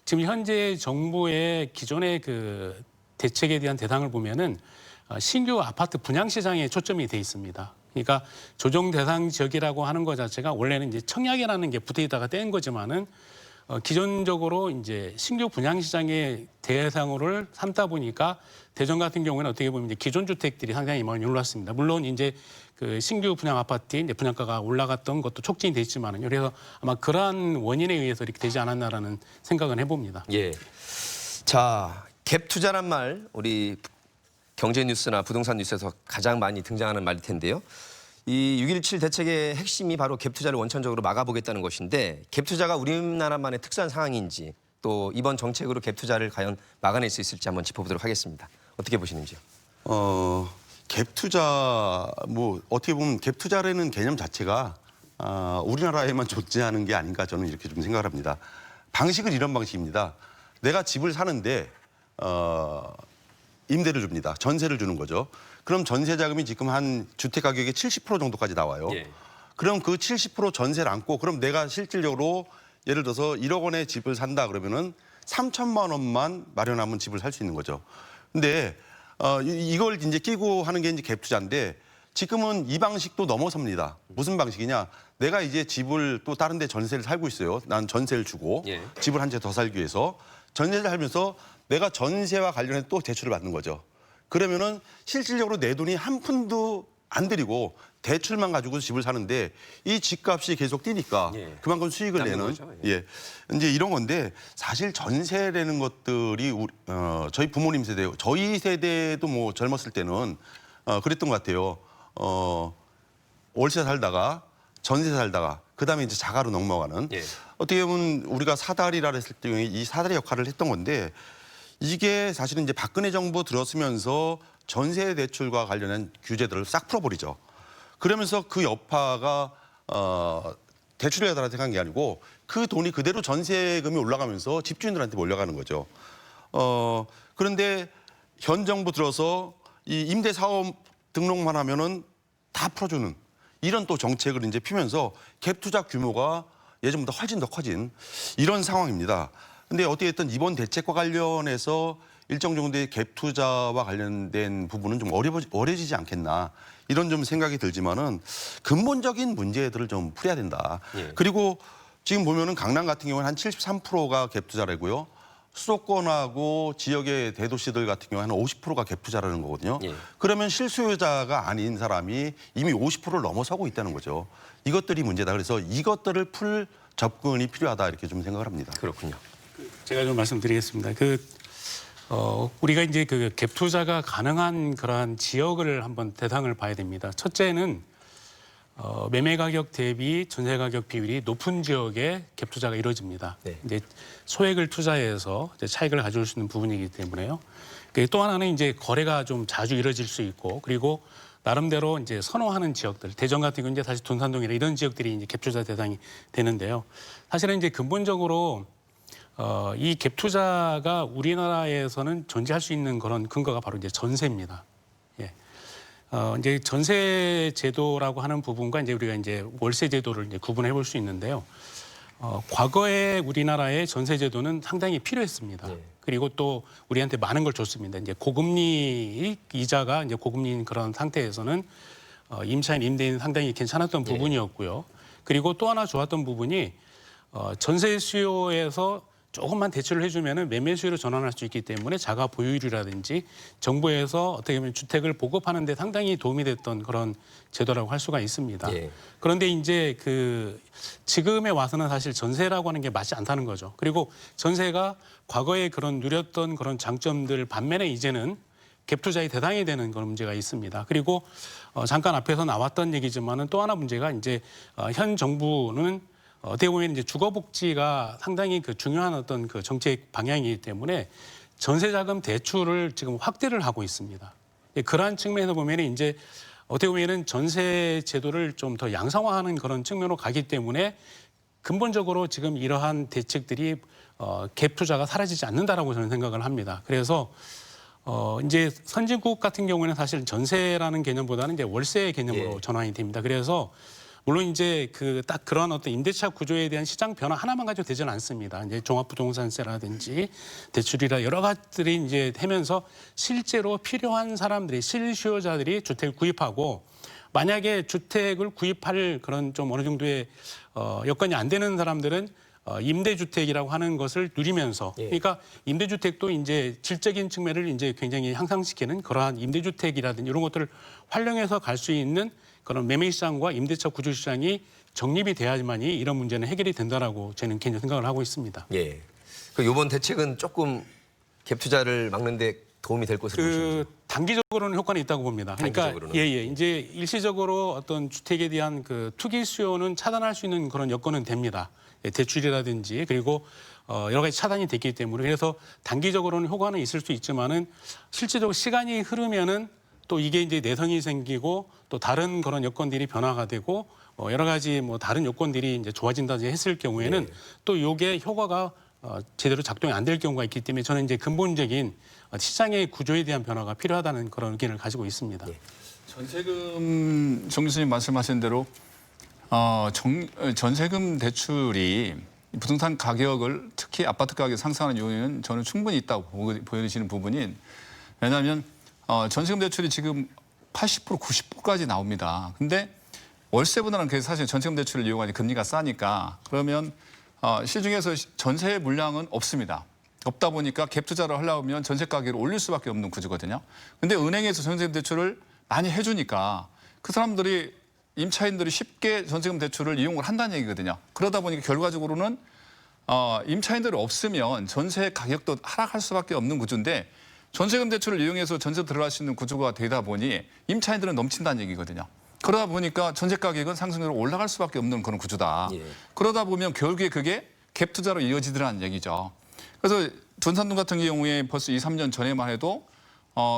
지금 현재 정부의 기존의 그 대책에 대한 대상을 보면은 신규 아파트 분양 시장에 초점이 돼 있습니다. 그러니까 조정 대상 지역이라고 하는 것 자체가 원래는 이제 청약이라는 게 붙어 있다가 뗀 거지만은 기존적으로 이제 신규 분양 시장의 대상으로 삼다 보니까 대전 같은 경우에는 어떻게 보면 이제 기존 주택들이 상당히 많이 올랐습니다. 물론 이제 그 신규 분양 아파트의 이제 분양가가 올라갔던 것도 촉진이 돼 있지만은 그래서 아마 그러한 원인에 의해서 이렇게 되지 않았나라는 생각은 해봅니다. 예. 자, 갭 투자란 말 우리 경제 뉴스나 부동산 뉴스에서 가장 많이 등장하는 말일 텐데요. 이 6.17 대책의 핵심이 바로 갭 투자를 원천적으로 막아보겠다는 것인데 갭 투자가 우리나라만의 특수한 상황인지 또 이번 정책으로 갭 투자를 과연 막아낼 수 있을지 한번 짚어보도록 하겠습니다. 어떻게 보시는지요? 갭 투자 어떻게 보면 갭 투자라는 개념 자체가 우리나라에만 존재하는 게 아닌가 저는 이렇게 좀 생각을 합니다. 방식은 이런 방식입니다. 내가 집을 사는데 임대를 줍니다. 전세를 주는 거죠. 그럼 전세 자금이 지금 한 주택 가격의 70% 정도까지 나와요. 예. 그럼 그 70% 전세를 안고 그럼 내가 실질적으로 예를 들어서 1억 원의 집을 산다 그러면은 3천만 원만 마련하면 집을 살 수 있는 거죠. 근데 이걸 이제 끼고 하는 게 이제 갭 투자인데 지금은 이 방식도 넘어섭니다. 무슨 방식이냐? 내가 이제 집을 또 다른 데 전세를 살고 있어요. 난 전세를 주고 예. 집을 한 채 더 살기 위해서 전세를 살면서 내가 전세와 관련해서 또 대출을 받는 거죠. 그러면은 실질적으로 내 돈이 한 푼도 안 들이고 대출만 가지고 집을 사는데 이 집값이 계속 뛰니까 예. 그만큼 수익을 내는 거죠. 예. 이제 이런 건데 사실 전세라는 것들이 저희 부모님 세대, 저희 세대도 뭐 젊었을 때는 그랬던 것 같아요. 월세 살다가 전세 살다가 그다음에 이제 자가로 넘어가는 예. 어떻게 보면 우리가 사다리라 했을 때 이 사다리 역할을 했던 건데 이게 사실은 이제 박근혜 정부 들어서면서 전세 대출과 관련된 규제들을 싹 풀어버리죠. 그러면서 그 여파가 대출자들한테 간 게 아니고 그 돈이 그대로 전세금이 올라가면서 집주인들한테 몰려가는 거죠. 그런데 현 정부 들어서 이 임대사업 등록만 하면은 다 풀어주는 이런 또 정책을 이제 피면서 갭 투자 규모가 예전보다 훨씬 더 커진 이런 상황입니다. 근데 어떻게든 이번 대책과 관련해서 일정 정도의 갭 투자와 관련된 부분은 좀 어려지지 않겠나 이런 좀 생각이 들지만은 근본적인 문제들을 좀 풀어야 된다. 예. 그리고 지금 보면은 강남 같은 경우는 한 73%가 갭 투자라고요. 수도권하고 지역의 대도시들 같은 경우는 한 50%가 갭 투자라는 거거든요. 예. 그러면 실수요자가 아닌 사람이 이미 50%를 넘어서고 있다는 거죠. 이것들이 문제다. 그래서 이것들을 풀 접근이 필요하다 이렇게 좀 생각을 합니다. 그렇군요. 제가 좀 말씀드리겠습니다. 우리가 이제 그 갭 투자가 가능한 그러한 지역을 한번 대상을 봐야 됩니다. 첫째는 매매 가격 대비 전세 가격 비율이 높은 지역에 갭 투자가 이루어집니다. 네. 이제 소액을 투자해서 이제 차익을 가져올 수 있는 부분이기 때문에요. 또 하나는 이제 거래가 좀 자주 이루어질 수 있고 그리고 나름대로 이제 선호하는 지역들, 대전 같은 경우는 이제 사실 돈산동이나 이런 지역들이 이제 갭 투자 대상이 되는데요. 사실은 이제 근본적으로 이 갭 투자가 우리나라에서는 존재할 수 있는 그런 근거가 바로 이제 전세입니다. 예. 이제 전세 제도라고 하는 부분과 이제 우리가 이제 월세 제도를 이제 구분해 볼 수 있는데요. 과거에 우리나라의 전세 제도는 상당히 필요했습니다. 네. 그리고 또 우리한테 많은 걸 줬습니다. 이제 고금리 이자가 이제 고금리인 그런 상태에서는 임차인 임대인 상당히 괜찮았던 부분이었고요. 그리고 또 하나 좋았던 부분이 전세 수요에서 조금만 대출을 해주면은 매매 수요로 전환할 수 있기 때문에 자가 보유율이라든지 정부에서 어떻게 보면 주택을 보급하는 데 상당히 도움이 됐던 그런 제도라고 할 수가 있습니다. 예. 그런데 이제 지금에 와서는 사실 전세라고 하는 게 맞지 않다는 거죠. 그리고 전세가 과거에 그런 누렸던 그런 장점들 반면에 이제는 갭 투자의 대상이 되는 그런 문제가 있습니다. 그리고 잠깐 앞에서 나왔던 얘기지만은 또 하나 문제가 이제 현 정부는 어떻게 보면 이제 주거복지가 상당히 중요한 어떤 정책 방향이기 때문에 전세자금 대출을 지금 확대를 하고 있습니다. 그러한 측면에서 보면 이제 어떻게 보면은 전세 제도를 좀 더 양성화하는 그런 측면으로 가기 때문에 근본적으로 지금 이러한 대책들이 갭 투자가 사라지지 않는다라고 저는 생각을 합니다. 그래서 이제 선진국 같은 경우에는 사실 전세라는 개념보다는 이제 월세 개념으로 예. 전환이 됩니다. 그래서 물론 이제 딱 그런 어떤 임대차 구조에 대한 시장 변화 하나만 가지고 되지는 않습니다. 이제 종합부동산세라든지 대출이라 여러 가지들이 이제 하면서 실제로 필요한 사람들이 실수요자들이 주택을 구입하고 만약에 주택을 구입할 그런 좀 어느 정도의 여건이 안 되는 사람들은 임대주택이라고 하는 것을 누리면서 예. 그러니까 임대주택도 이제 질적인 측면을 이제 굉장히 향상시키는 그러한 임대주택이라든지 이런 것들을 활용해서 갈 수 있는 그런 매매시장과 임대차 구조시장이 정립이 돼야지만이 이런 문제는 해결이 된다라고 저는 개인적으로 생각을 하고 있습니다. 예. 이번 대책은 조금 갭 투자를 막는데 도움이 될 것으로 보시는지요? 단기적으로는 효과는 있다고 봅니다. 그러니까 단기적으로는? 예. 이제 일시적으로 어떤 주택에 대한 투기 수요는 차단할 수 있는 그런 여건은 됩니다. 예, 대출이라든지 그리고 여러 가지 차단이 됐기 때문에 그래서 단기적으로는 효과는 있을 수 있지만은 실질적으로 시간이 흐르면은 또 이게 이제 내성이 생기고 또 다른 그런 여건들이 변화가 되고 여러 가지 다른 요건들이 이제 좋아진다든지 했을 경우에는 네. 또 이게 효과가 제대로 작동이 안 될 경우가 있기 때문에 저는 이제 근본적인 시장의 구조에 대한 변화가 필요하다는 그런 의견을 가지고 있습니다. 네. 전세금 정 교수님 말씀하신 대로 전세금 대출이 부동산 가격을 특히 아파트 가격 상승하는 요인은 저는 충분히 있다고 보여지는 부분인 왜냐하면 전세금 대출이 지금 80% 90%까지 나옵니다. 근데 월세보다는 사실 전세금 대출을 이용하니 금리가 싸니까 그러면 시중에서 전세 물량은 없습니다. 없다 보니까 갭 투자를 하려면 전세 가격을 올릴 수밖에 없는 구조거든요. 근데 은행에서 전세금 대출을 많이 해주니까 그 사람들이 임차인들이 쉽게 전세금 대출을 이용을 한다는 얘기거든요. 그러다 보니까 결과적으로는 임차인들이 없으면 전세 가격도 하락할 수밖에 없는 구조인데 전세금 대출을 이용해서 전세 들어갈 수 있는 구조가 되다 보니 임차인들은 넘친다는 얘기거든요. 그러다 보니까 전세 가격은 상승으로 올라갈 수밖에 없는 그런 구조다. 예. 그러다 보면 결국에 그게 갭 투자로 이어지더라는 얘기죠. 그래서 돈산동 같은 경우에 벌써 2, 3년 전에만 해도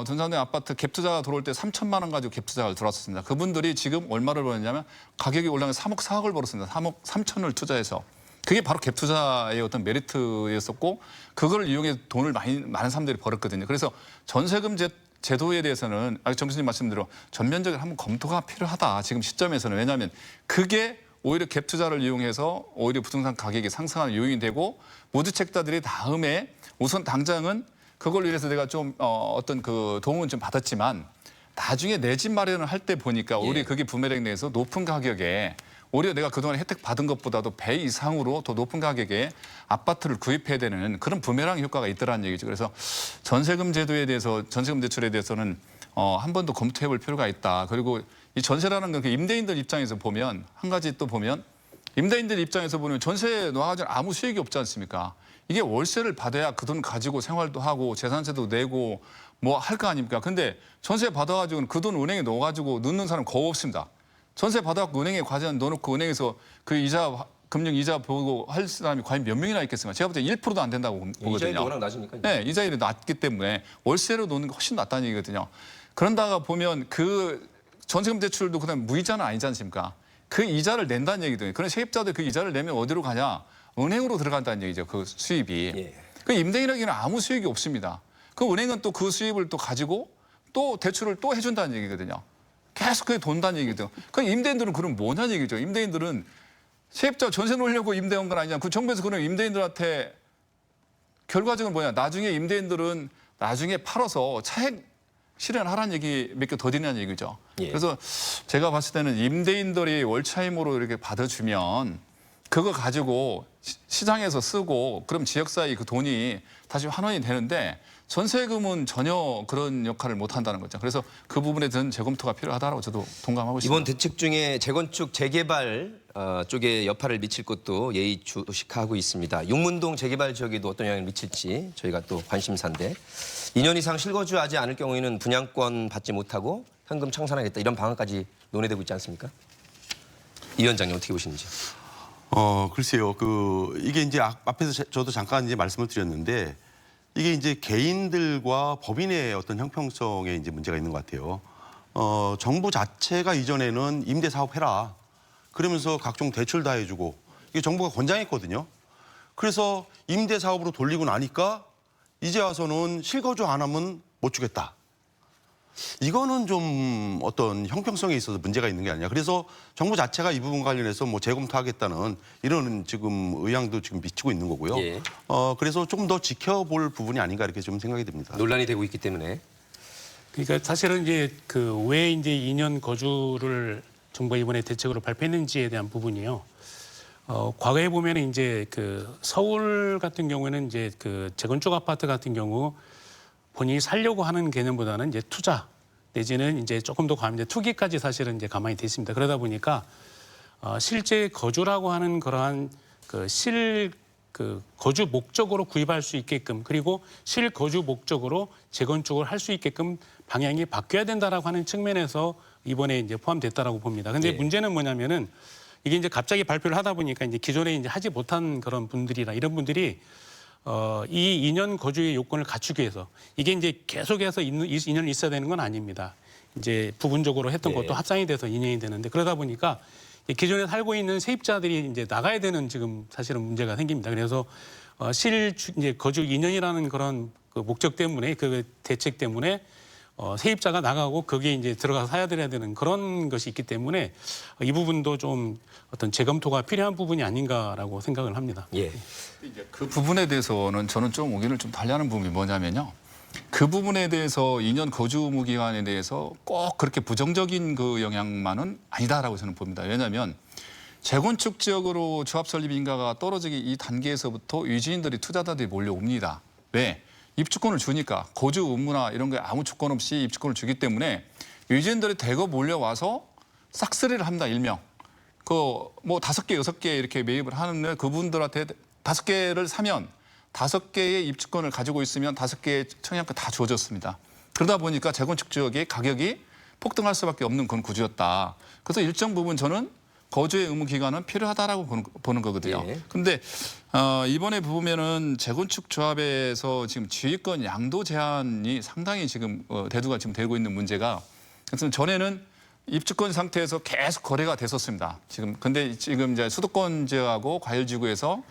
둔산동 아파트 갭 투자가 들어올 때 3천만 원 가지고 갭 투자가 들어왔습니다. 그분들이 지금 얼마를 벌었냐면 가격이 올라가서 3억 4억을 벌었습니다. 3억 3천을 투자해서. 그게 바로 갭 투자의 어떤 메리트였었고 그걸 이용해서 돈을 많은 사람들이 벌었거든요. 그래서 전세금 제도에 대해서는 정수님 말씀대로 전면적으로 한번 검토가 필요하다. 지금 시점에서는. 왜냐하면 그게 오히려 갭 투자를 이용해서 오히려 부동산 가격이 상승하는 요인이 되고 모주택자들이 다음에 우선 당장은 그걸 위해서 내가 좀 어떤 그 도움은 좀 받았지만 나중에 내 집 마련을 할 때 보니까 오히려 그게 부메랑 내에서 높은 가격에 오히려 내가 그동안 혜택 받은 것보다도 배 이상으로 더 높은 가격에 아파트를 구입해야 되는 그런 부메랑 효과가 있더라는 얘기죠. 그래서 전세금 제도에 대해서 전세금 대출에 대해서는 한 번 더 검토해 볼 필요가 있다. 그리고 이 전세라는 건 그 임대인들 입장에서 보면 한 가지 또 보면 임대인들 입장에서 보면 전세 놓아가지고 아무 수익이 없지 않습니까? 이게 월세를 받아야 그 돈 가지고 생활도 하고 재산세도 내고 뭐 할 거 아닙니까? 근데 전세 받아가지고는 그 돈 은행에 넣어가지고 넣는 사람 거의 없습니다. 전세 받아갖고 은행에 과연 넣어놓고 은행에서 그 이자 금융 이자 보고 할 사람이 과연 몇 명이나 있겠습니까? 제가 볼 때 1%도 안 된다고 보거든요. 이자율이 워낙 낮으니까. 네, 이자율이 낮기 때문에 월세로 놓는 게 훨씬 낫다는 얘기거든요. 그런다가 보면 그 전세금 대출도 그다음 무이자는 아니지 않습니까? 그 이자를 낸다는 얘기거든요. 그런 세입자들 그 이자를 내면 어디로 가냐? 은행으로 들어간다는 얘기죠. 그 수입이. 예. 그 임대인에게는 아무 수익이 없습니다. 그 은행은 또 그 수입을 또 가지고 또 대출을 또 해준다는 얘기거든요. 계속 그게 돈다는 얘기죠. 그 임대인들은 그럼 뭐냐는 얘기죠. 임대인들은 세입자 전세 놓으려고 임대한 건 아니냐. 그 정부에서 그럼 임대인들한테 결과적으로 뭐냐. 나중에 임대인들은 나중에 팔아서 차액 실현하라는 얘기 몇 개 더 드리는 얘기죠. 예. 그래서 제가 봤을 때는 임대인들이 월차임으로 이렇게 받아주면 그거 가지고 시장에서 쓰고 그럼 지역사회 그 돈이 다시 환원이 되는데 전세금은 전혀 그런 역할을 못 한다는 거죠. 그래서 그 부분에 대한 재검토가 필요하다고 저도 동감하고 있습니다. 이번 대책 중에 재건축 재개발 쪽에 여파를 미칠 것도 예의주시하고 있습니다. 용문동 재개발 지역에도 어떤 영향을 미칠지 저희가 또 관심사인데 2년 이상 실거주하지 않을 경우에는 분양권 받지 못하고 현금 청산하겠다 이런 방안까지 논의되고 있지 않습니까? 이 위원장님 어떻게 보시는지. 글쎄요. 이게 이제 앞에서 저도 잠깐 이제 말씀을 드렸는데 이게 이제 개인들과 법인의 어떤 형평성에 이제 문제가 있는 것 같아요. 정부 자체가 이전에는 임대 사업 해라. 그러면서 각종 대출 다 해주고 이게 정부가 권장했거든요. 그래서 임대 사업으로 돌리고 나니까 이제 와서는 실거주 안 하면 못 주겠다. 이거는 좀 어떤 형평성에 있어서 문제가 있는 게 아니냐. 그래서 정부 자체가 이 부분 관련해서 뭐 재검토하겠다는 이런 지금 의향도 지금 미치고 있는 거고요. 예. 그래서 조금 더 지켜볼 부분이 아닌가 이렇게 좀 생각이 듭니다. 논란이 되고 있기 때문에. 그러니까 사실은 이제 왜 이제 2년 거주를 정부가 이번에 대책으로 발표했는지에 대한 부분이요. 과거에 보면은 이제 서울 같은 경우에는 이제 재건축 아파트 같은 경우 본인이 살려고 하는 개념보다는 이제 투자 내지는 이제 조금 더 가면 이제 투기까지 사실은 이제 가만히 돼 있습니다. 그러다 보니까 실제 거주라고 하는 그러한 거주 목적으로 구입할 수 있게끔 그리고 실거주 목적으로 재건축을 할 수 있게끔 방향이 바뀌어야 된다라고 하는 측면에서 이번에 이제 포함됐다라고 봅니다. 근데 예. 문제는 뭐냐면은 이게 이제 갑자기 발표를 하다 보니까 이제 기존에 이제 하지 못한 그런 분들이나 이런 분들이 이 2년 거주의 요건을 갖추기 위해서 이게 이제 계속해서 2년이 있어야 되는 건 아닙니다. 이제 부분적으로 했던 예. 것도 합산이 돼서 2년이 되는데 그러다 보니까 기존에 살고 있는 세입자들이 이제 나가야 되는 지금 사실은 문제가 생깁니다. 그래서 이제 거주 2년이라는 그런 그 목적 때문에 그 대책 때문에 세입자가 나가고 거기에 이제 들어가서 사야 되는 그런 것이 있기 때문에 이 부분도 좀 어떤 재검토가 필요한 부분이 아닌가라고 생각을 합니다. 예. 그 부분에 대해서는 저는 좀 의견을 좀 달리하는 부분이 뭐냐면요. 그 부분에 대해서 2년 거주 의무 기간에 대해서 꼭 그렇게 부정적인 그 영향만은 아니다라고 저는 봅니다. 왜냐하면 재건축 지역으로 조합 설립 인가가 떨어지기 이 단계에서부터 유지인들이 투자자들이 몰려옵니다. 왜? 입주권을 주니까 거주 의무나 이런 게 아무 조건 없이 입주권을 주기 때문에 유지인들이 대거 몰려와서 싹쓸이를 합니다. 일명. 뭐 5개, 6개 이렇게 매입을 하는데 그분들한테 5개를 사면 5개의 입주권을 가지고 있으면 5개의 청약권 다 주어졌습니다. 그러다 보니까 재건축 지역의 가격이 폭등할 수밖에 없는 그런 구조였다. 그래서 일정 부분 저는 거주의 의무 기간은 필요하다라고 보는 거거든요. 예. 근데 이번에 보면은 재건축 조합에서 지금 지휘권 양도 제한이 상당히 지금 대두가 지금 되고 있는 문제가, 그래서 전에는 입주권 상태에서 계속 거래가 됐었습니다. 근데 지금 이제 수도권 지역하고 과열지구에서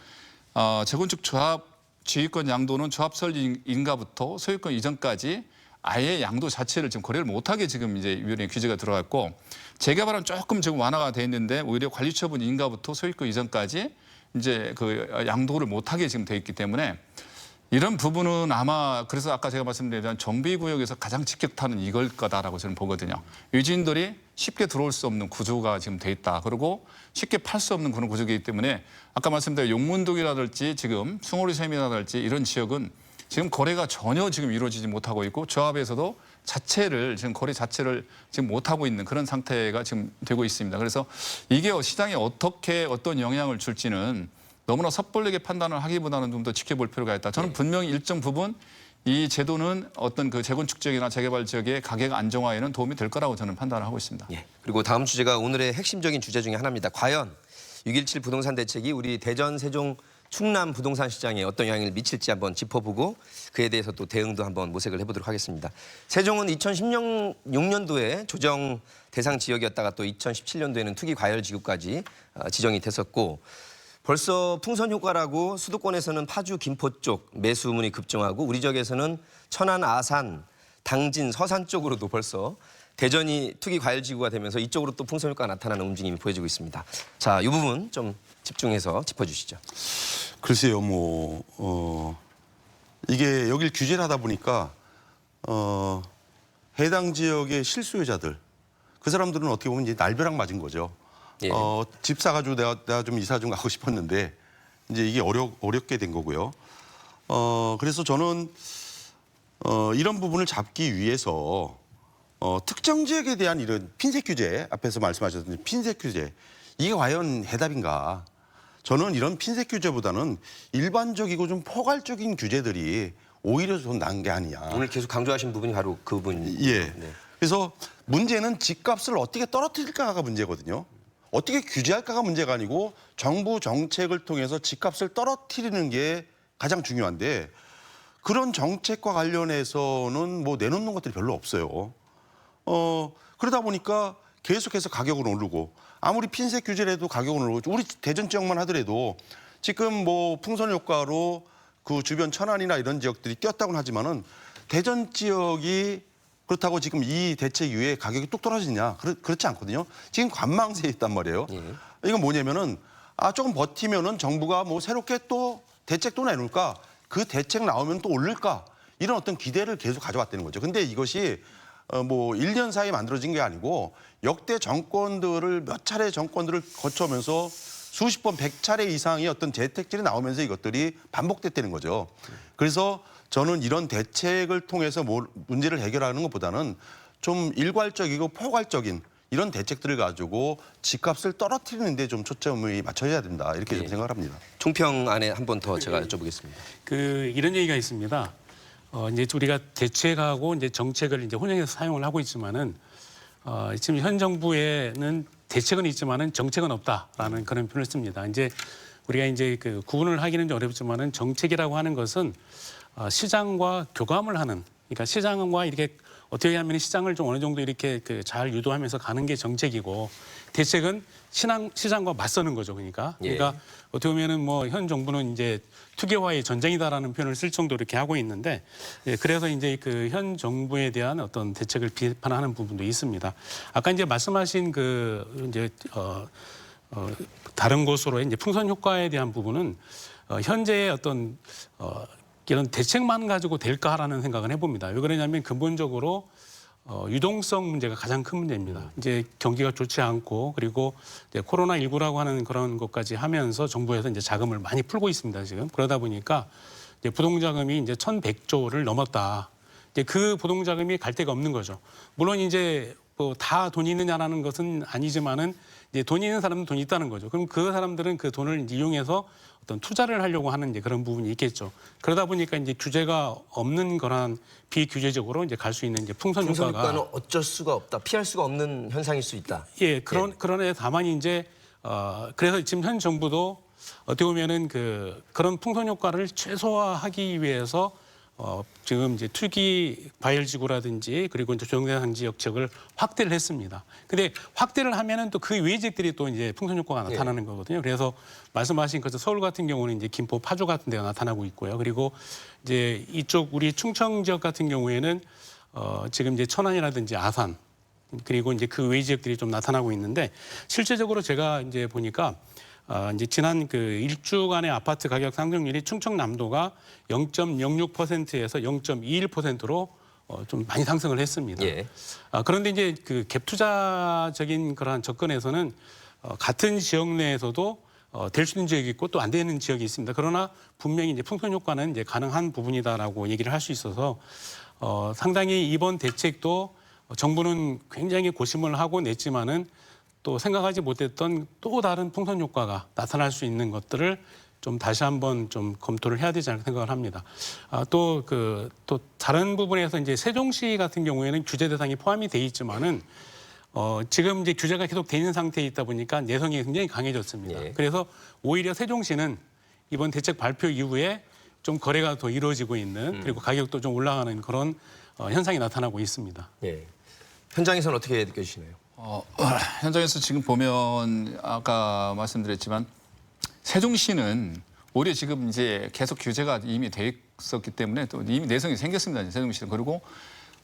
재건축 조합 지휘권 양도는 조합 설립 인가부터 소유권 이전까지 아예 양도 자체를 지금 거래를 못하게 지금 이제 위원회 규제가 들어갔고, 재개발은 조금 지금 완화가 돼 있는데 오히려 관리처분 인가부터 소유권 이전까지 이제 그 양도를 못하게 지금 돼 있기 때문에 이런 부분은 아마, 그래서 아까 제가 말씀드린 정비구역에서 가장 직격탄은 이걸 거다라고 저는 보거든요. 유지인들이 쉽게 들어올 수 없는 구조가 지금 돼 있다. 그리고 쉽게 팔 수 없는 그런 구조이기 때문에 아까 말씀드린 용문동이라든지 지금 숭어리샘이라든지 이런 지역은 지금 거래가 전혀 지금 이루어지지 못하고 있고, 조합에서도 지금 거래 자체를 지금 못하고 있는 그런 상태가 지금 되고 있습니다. 그래서 이게 시장에 어떤 영향을 줄지는 너무나 섣불리게 판단을 하기보다는 좀 더 지켜볼 필요가 있다. 저는 분명히 일정 부분 이 제도는 어떤 그 재건축 지역이나 재개발 지역의 가격 안정화에는 도움이 될 거라고 저는 판단을 하고 있습니다. 예. 그리고 다음 주제가 오늘의 핵심적인 주제 중에 하나입니다. 과연 6.17 부동산 대책이 우리 대전, 세종, 충남 부동산 시장에 어떤 영향을 미칠지 한번 짚어보고 그에 대해서 또 대응도 한번 모색을 해보도록 하겠습니다. 세종은 2016년도에 조정 대상 지역이었다가 또 2017년도에는 투기 과열 지구까지 지정이 됐었고, 벌써 풍선 효과라고 수도권에서는 파주, 김포 쪽 매수 문이 급증하고 우리 지역에서는 천안, 아산, 당진, 서산 쪽으로도 벌써 대전이 투기 과열 지구가 되면서 이쪽으로 또 풍선 효과가 나타나는 움직임이 보여지고 있습니다. 자, 이 부분 좀 집중해서 짚어주시죠. 글쎄요, 이게 여길 규제를 하다 보니까 해당 지역의 실수요자들, 그 사람들은 어떻게 보면 이제 날벼락 맞은 거죠. 예. 집 사가지고 내가 좀 이사 좀 가고 싶었는데 이제 이게 어렵게 된 거고요. 그래서 저는 이런 부분을 잡기 위해서 특정 지역에 대한 이런 핀셋 규제, 앞에서 말씀하셨던 핀셋 규제, 이게 과연 해답인가? 저는 이런 핀셋 규제보다는 일반적이고 좀 포괄적인 규제들이 오히려 좀 나은 게 아니냐. 오늘 계속 강조하신 부분이 바로 그 부분입니다. 예. 네. 그래서 문제는 집값을 어떻게 떨어뜨릴까가 문제거든요. 어떻게 규제할까가 문제가 아니고 정부 정책을 통해서 집값을 떨어뜨리는 게 가장 중요한데, 그런 정책과 관련해서는 뭐 내놓는 것들이 별로 없어요. 그러다 보니까 계속해서 가격은 오르고, 아무리 핀셋 규제를 해도 가격은 오르고, 우리 대전 지역만 하더라도 지금 뭐 풍선 효과로 그 주변 천안이나 이런 지역들이 뛰었다고는 하지만은 대전 지역이 그렇다고 지금 이 대책 이후에 가격이 뚝 떨어지냐? 그렇지 않거든요. 지금 관망세에 있단 말이에요. 예. 이건 뭐냐면은 조금 버티면은 정부가 뭐 새롭게 또 대책 또 내놓을까? 그 대책 나오면 또 오를까? 이런 어떤 기대를 계속 가져왔다는 거죠. 근데 이것이 뭐 1년 사이에 만들어진 게 아니고 역대 정권들을 몇 차례 정권들을 거쳐오면서 수십 번, 100차례 이상의 어떤 대책들이 나오면서 이것들이 반복됐다는 거죠. 그래서 저는 이런 대책을 통해서 문제를 해결하는 것보다는 좀 일괄적이고 포괄적인 이런 대책들을 가지고 집값을 떨어뜨리는 데 좀 초점을 맞춰야 된다. 이렇게 좀 생각을 합니다. 총평 안에 한 번 더 제가 여쭤보겠습니다. 이런 얘기가 있습니다. 이제 우리가 대책하고 이제 정책을 이제 혼용해서 사용을 하고 있지만은 지금 현 정부에는 대책은 있지만은 정책은 없다라는 그런 표현을 씁니다. 이제 우리가 이제 그 구분을 하기는 좀 어렵지만은 정책이라고 하는 것은 시장과 교감을 하는, 그러니까 시장과 이렇게 어떻게 하면 시장을 좀 어느 정도 이렇게 잘 유도하면서 가는 게 정책이고, 대책은 시장과 맞서는 거죠. 그러니까 어떻게 보면은 뭐 현 정부는 이제 투기화의 전쟁이다라는 표현을 쓸 정도로 이렇게 하고 있는데, 그래서 이제 그 현 정부에 대한 어떤 대책을 비판하는 부분도 있습니다. 아까 이제 말씀하신 다른 곳으로 이제 풍선 효과에 대한 부분은 현재의 어떤 이런 대책만 가지고 될까라는 생각을 해봅니다. 왜 그러냐면 근본적으로 유동성 문제가 가장 큰 문제입니다. 이제 경기가 좋지 않고, 그리고 이제 코로나19라고 하는 그런 것까지 하면서 정부에서 이제 자금을 많이 풀고 있습니다, 지금. 그러다 보니까 이제 부동자금이 이제 1,100조를 넘었다. 이제 그 부동자금이 갈 데가 없는 거죠. 물론 이제 뭐 다 돈이 있느냐라는 것은 아니지만은 이제 돈이 있는 사람은 돈이 있다는 거죠. 그럼 그 사람들은 그 돈을 이용해서 어떤 투자를 하려고 하는 이제 그런 부분이 있겠죠. 그러다 보니까 이제 규제가 없는 거란 비규제적으로 이제 갈 수 있는 이제 풍선 효과가 어쩔 수가 없다, 피할 수가 없는 현상일 수 있다. 그런데 다만 이제 그래서 지금 현 정부도 어떻게 보면은 그런 풍선 효과를 최소화하기 위해서 지금 이제 투기 과열지구라든지 그리고 이제 조정대상 지역을 확대를 했습니다. 근데 확대를 하면은 또 그 외 지역들이 또 이제 풍선 효과가 나타나는 거거든요. 그래서 말씀하신 것처럼 서울 같은 경우는 이제 김포, 파주 같은 데가 나타나고 있고요. 그리고 이제 이쪽 우리 충청 지역 같은 경우에는 지금 이제 천안이라든지 아산 그리고 이제 그 외 지역들이 좀 나타나고 있는데 실제적으로 제가 이제 보니까 이제 지난 그 일주간의 아파트 가격 상승률이 충청남도가 0.06%에서 0.21%로 좀 많이 상승을 했습니다. 예. 그런데 이제 그 갭 투자적인 그러한 접근에서는 같은 지역 내에서도 될 수 있는 지역이 있고 또 안 되는 지역이 있습니다. 그러나 분명히 이제 풍선 효과는 이제 가능한 부분이다라고 얘기를 할 수 있어서 상당히 이번 대책도 정부는 굉장히 고심을 하고 냈지만은 또 생각하지 못했던 또 다른 풍선 효과가 나타날 수 있는 것들을 좀 다시 한번 좀 검토를 해야 되지 않을까 생각을 합니다. 또 다른 부분에서 이제 세종시 같은 경우에는 규제 대상이 포함이 돼 있지만은 지금 이제 규제가 계속 돼 있는 상태에 있다 보니까 내성이 굉장히 강해졌습니다. 예. 그래서 오히려 세종시는 이번 대책 발표 이후에 좀 거래가 더 이루어지고 있는 그리고 가격도 좀 올라가는 그런 현상이 나타나고 있습니다. 예. 현장에서는 어떻게 느껴지시나요? 현장에서 지금 보면 아까 말씀드렸지만 세종시는 오히려 지금 이제 계속 규제가 이미 돼 있었기 때문에 또 이미 내성이 생겼습니다. 세종시는. 그리고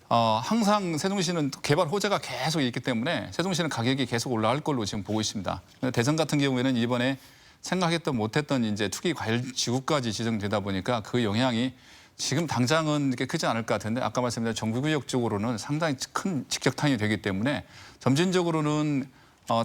항상 세종시는 개발 호재가 계속 있기 때문에 세종시는 가격이 계속 올라갈 걸로 지금 보고 있습니다. 대전 같은 경우에는 이번에 생각했던 못했던 이제 투기 과열 지구까지 지정되다 보니까 그 영향이 지금 당장은 이렇게 크지 않을 것 같은데 아까 말씀드린 정부구역 쪽으로는 상당히 큰 직격탄이 되기 때문에 점진적으로는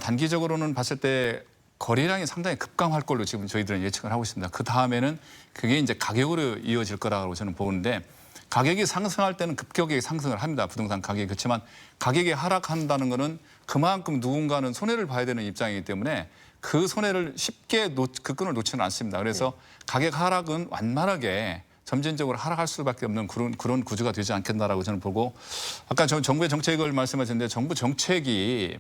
단기적으로는 봤을 때 거래량이 상당히 급감할 걸로 지금 저희들은 예측을 하고 있습니다. 그 다음에는 그게 이제 가격으로 이어질 거라고 저는 보는데 가격이 상승할 때는 급격하게 상승을 합니다. 부동산 가격이. 그렇지만 가격이 하락한다는 거는 그만큼 누군가는 손해를 봐야 되는 입장이기 때문에 그 손해를 쉽게 그 끈을 놓지는 않습니다. 그래서 가격 하락은 완만하게 점진적으로 하락할 수밖에 없는 그런 구조가 되지 않겠나라고 저는 보고 아까 정부의 정책을 말씀하셨는데 정부 정책이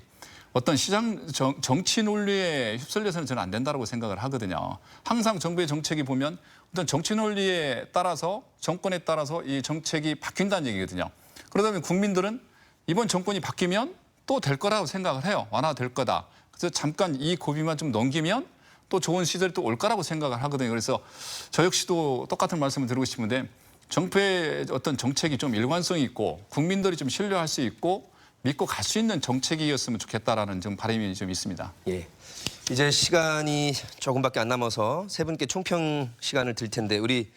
어떤 시장 정치 논리에 휩쓸려서는 저는 안 된다고 생각을 하거든요. 항상 정부의 정책이 보면 어떤 정치 논리에 따라서 정권에 따라서 이 정책이 바뀐다는 얘기거든요. 그러다 보면 국민들은 이번 정권이 바뀌면 또 될 거라고 생각을 해요. 완화될 거다. 그래서 잠깐 이 고비만 좀 넘기면 또 좋은 시절이 또 올 거라고 생각을 하거든요. 그래서 저 역시도 똑같은 말씀을 드리고 싶은데 정부의 어떤 정책이 좀 일관성이 있고 국민들이 좀 신뢰할 수 있고 믿고 갈 수 있는 정책이었으면 좋겠다라는 좀 바람이 좀 있습니다. 예. 이제 시간이 조금밖에 안 남아서 세 분께 총평 시간을 드릴 텐데 우리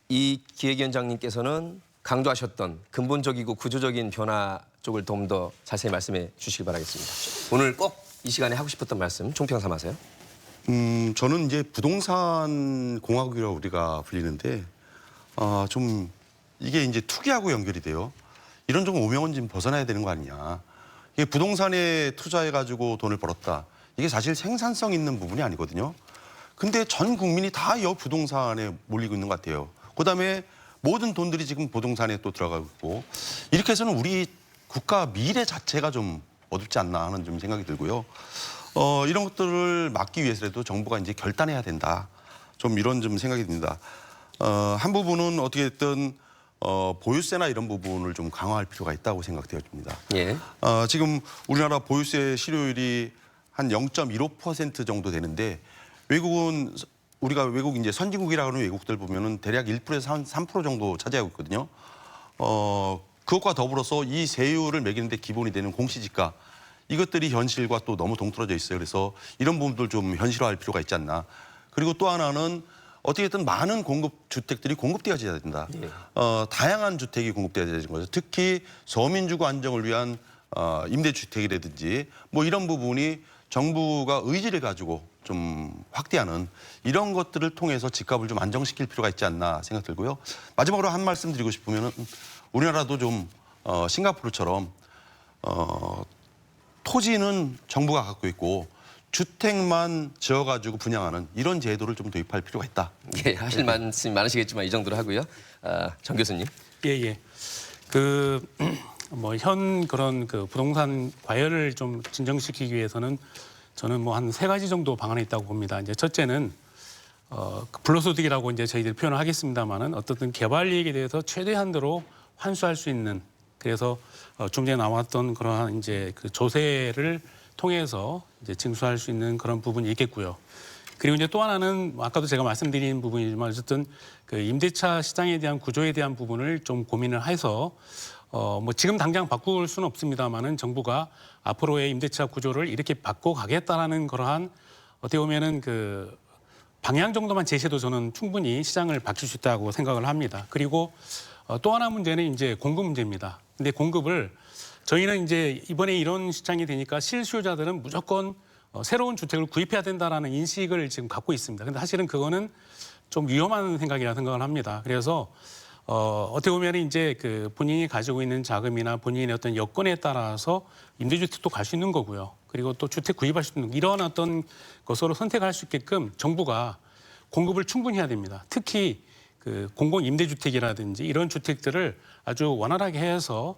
이 기획위원장님께서는 강조하셨던 근본적이고 구조적인 변화 쪽을 좀 더 자세히 말씀해 주시기 바라겠습니다. 오늘 꼭 이 시간에 하고 싶었던 말씀 총평 삼아서요. 저는 이제 부동산 공화국이라고 우리가 불리는데 좀 이게 이제 투기하고 연결이 돼요. 이런 좀 오명은 좀 벗어나야 되는 거 아니냐. 이게 부동산에 투자해가지고 돈을 벌었다. 이게 사실 생산성 있는 부분이 아니거든요. 근데 전 국민이 다 이 부동산에 몰리고 있는 것 같아요. 그다음에 모든 돈들이 지금 부동산에 또 들어가고 있고 이렇게 해서는 우리 국가 미래 자체가 좀 어둡지 않나 하는 좀 생각이 들고요. 이런 것들을 막기 위해서라도 정부가 이제 결단해야 된다. 좀 이런 좀 생각이 듭니다. 한 부분은 어떻게 됐든 보유세나 이런 부분을 좀 강화할 필요가 있다고 생각되어집니다. 예. 지금 우리나라 보유세 실효율이 한 0.15% 정도 되는데 외국은 우리가 외국 이제 선진국이라고 하는 외국들 보면은 대략 1%에서 한 3% 정도 차지하고 있거든요. 그것과 더불어서 이 세율을 매기는데 기본이 되는 공시지가 이것들이 현실과 또 너무 동떨어져 있어요. 그래서 이런 부분들 좀 현실화할 필요가 있지 않나. 그리고 또 하나는 어떻게든 많은 주택들이 공급되어져야 된다. 예. 다양한 주택이 공급되어야 되는 거죠. 특히 서민주거 안정을 위한 임대주택이라든지 뭐 이런 부분이 정부가 의지를 가지고 좀 확대하는 이런 것들을 통해서 집값을 좀 안정시킬 필요가 있지 않나 생각 들고요. 마지막으로 한 말씀 드리고 싶으면 우리나라도 좀 싱가포르처럼 토지는 정부가 갖고 있고 주택만 지어가지고 분양하는 이런 제도를 좀 도입할 필요가 있다. 예, 하실 말씀이 많으시겠지만 이 정도로 하고요. 정 교수님. 예. 뭐 현 그런 그 부동산 과열을 좀 진정시키기 위해서는 저는 뭐 한 3가지 정도 방안이 있다고 봅니다. 이제 첫째는 불로소득이라고 이제 저희들이 표현을 하겠습니다만은 어떻든 개발 이익에 대해서 최대한도로 환수할 수 있는, 그래서 좀 전에 나왔던 그러한 이제 그 조세를 통해서 이제 징수할 수 있는 그런 부분이 있겠고요. 그리고 이제 또 하나는 아까도 제가 말씀드린 부분이지만 어쨌든 그 임대차 시장에 대한 구조에 대한 부분을 좀 고민을 해서 뭐 지금 당장 바꿀 수는 없습니다만은 정부가 앞으로의 임대차 구조를 이렇게 바꿔가겠다라는 그러한 어떻게 보면은 그 방향 정도만 제시해도 저는 충분히 시장을 바뀔 수 있다고 생각을 합니다. 그리고 또 하나 문제는 이제 공급 문제입니다. 근데 공급을 저희는 이제 이번에 이런 시장이 되니까 실수요자들은 무조건 새로운 주택을 구입해야 된다라는 인식을 지금 갖고 있습니다. 근데 사실은 그거는 좀 위험한 생각이라 생각을 합니다. 그래서 어떻게 보면 이제 그 본인이 가지고 있는 자금이나 본인의 어떤 여건에 따라서 임대주택도 갈 수 있는 거고요. 그리고 또 주택 구입할 수 있는 이런 어떤 것으로 선택할 수 있게끔 정부가 공급을 충분히 해야 됩니다. 특히 그 공공 임대주택이라든지 이런 주택들을 아주 원활하게 해서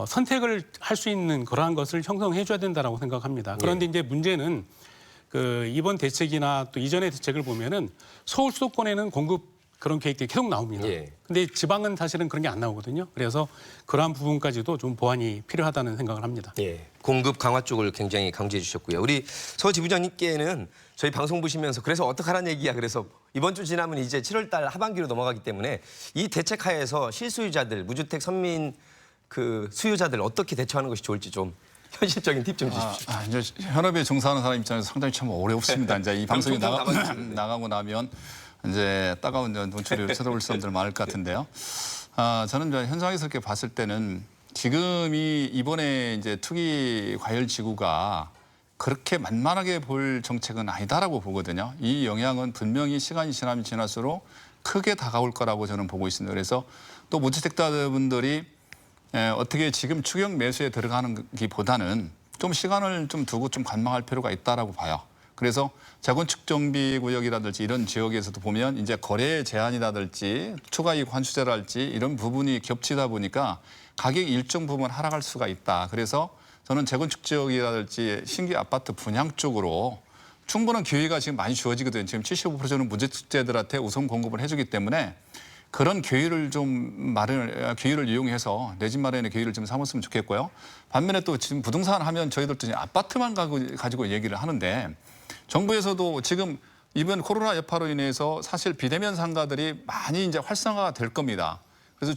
선택을 할 수 있는 그러한 것을 형성해 줘야 된다라고 생각합니다. 그런데 이제 문제는 그 이번 대책이나 또 이전의 대책을 보면은 서울 수도권에는 공급 그런 계획들이 계속 나옵니다. 근데 지방은 사실은 그런 게 안 나오거든요. 그래서 그러한 부분까지도 좀 보완이 필요하다는 생각을 합니다. 공급 강화 쪽을 굉장히 강조해 주셨고요. 우리 서 지부장님께는 저희 방송 보시면서 그래서 어떡하라는 얘기야. 그래서 이번 주 지나면 이제 7월 달 하반기로 넘어가기 때문에 이 대책 하에서 실수요자들, 무주택 선민 그 수요자들 어떻게 대처하는 것이 좋을지 좀 현실적인 팁 좀 주십시오. 이제 현업에 종사하는 사람 입장에서 상당히 참 어렵습니다. 이제 이 방송이 방송 나가고 나면 이제 따가운 눈초리를 쳐다볼 사람들 많을 것 같은데요. 저는 이제 현장에서 이렇게 봤을 때는 지금이 이번에 이제 투기 과열 지구가 그렇게 만만하게 볼 정책은 아니다라고 보거든요. 이 영향은 분명히 시간이 지나면 지날수록 크게 다가올 거라고 저는 보고 있습니다. 그래서 또 무주택자분들이 어떻게 지금 추경 매수에 들어가는기보다는 좀 시간을 좀 두고 좀 관망할 필요가 있다라고 봐요. 그래서 재건축 정비 구역이라든지 이런 지역에서도 보면 이제 거래 제한이라든지 추가이익 환수제랄지 이런 부분이 겹치다 보니까 가격이 일정 부분 하락할 수가 있다. 그래서 저는 재건축 지역이라든지 신규 아파트 분양 쪽으로 충분한 기회가 지금 많이 주어지거든요. 지금 75%는 무주택자들한테 우선 공급을 해주기 때문에 그런 기회를 기회를 이용해서 내 집 마련의 기회를 좀 삼았으면 좋겠고요. 반면에 또 지금 부동산 하면 저희들도 이제 아파트만 가지고 얘기를 하는데 정부에서도 지금 이번 코로나 여파로 인해서 사실 비대면 상가들이 많이 이제 활성화가 될 겁니다. 그래서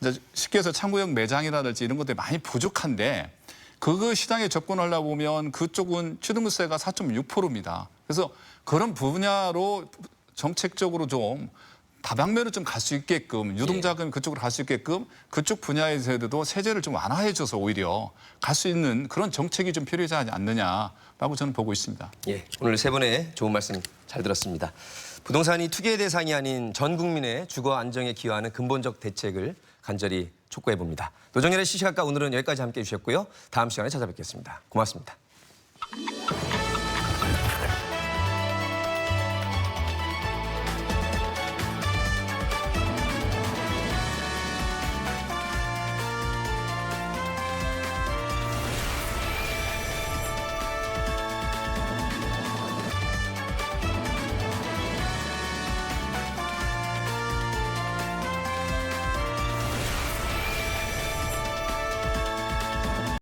이제 쉽게 해서 창구형 매장이라든지 이런 것들이 많이 부족한데 그 시장에 접근하려고 보면 그쪽은 취득세가 4.6%입니다. 그래서 그런 분야로 정책적으로 좀 다방면으로 좀 갈 수 있게끔 유동자금이 그쪽으로 갈 수 있게끔 그쪽 분야에서도 세제를 좀 완화해줘서 오히려 갈 수 있는 그런 정책이 좀 필요하지 않느냐라고 저는 보고 있습니다. 오늘 세 분의 좋은 말씀 잘 들었습니다. 부동산이 투기의 대상이 아닌 전 국민의 주거 안정에 기여하는 근본적 대책을 간절히 촉구해 봅니다. 노정열의 시시각각 오늘은 여기까지 함께해 주셨고요. 다음 시간에 찾아뵙겠습니다. 고맙습니다.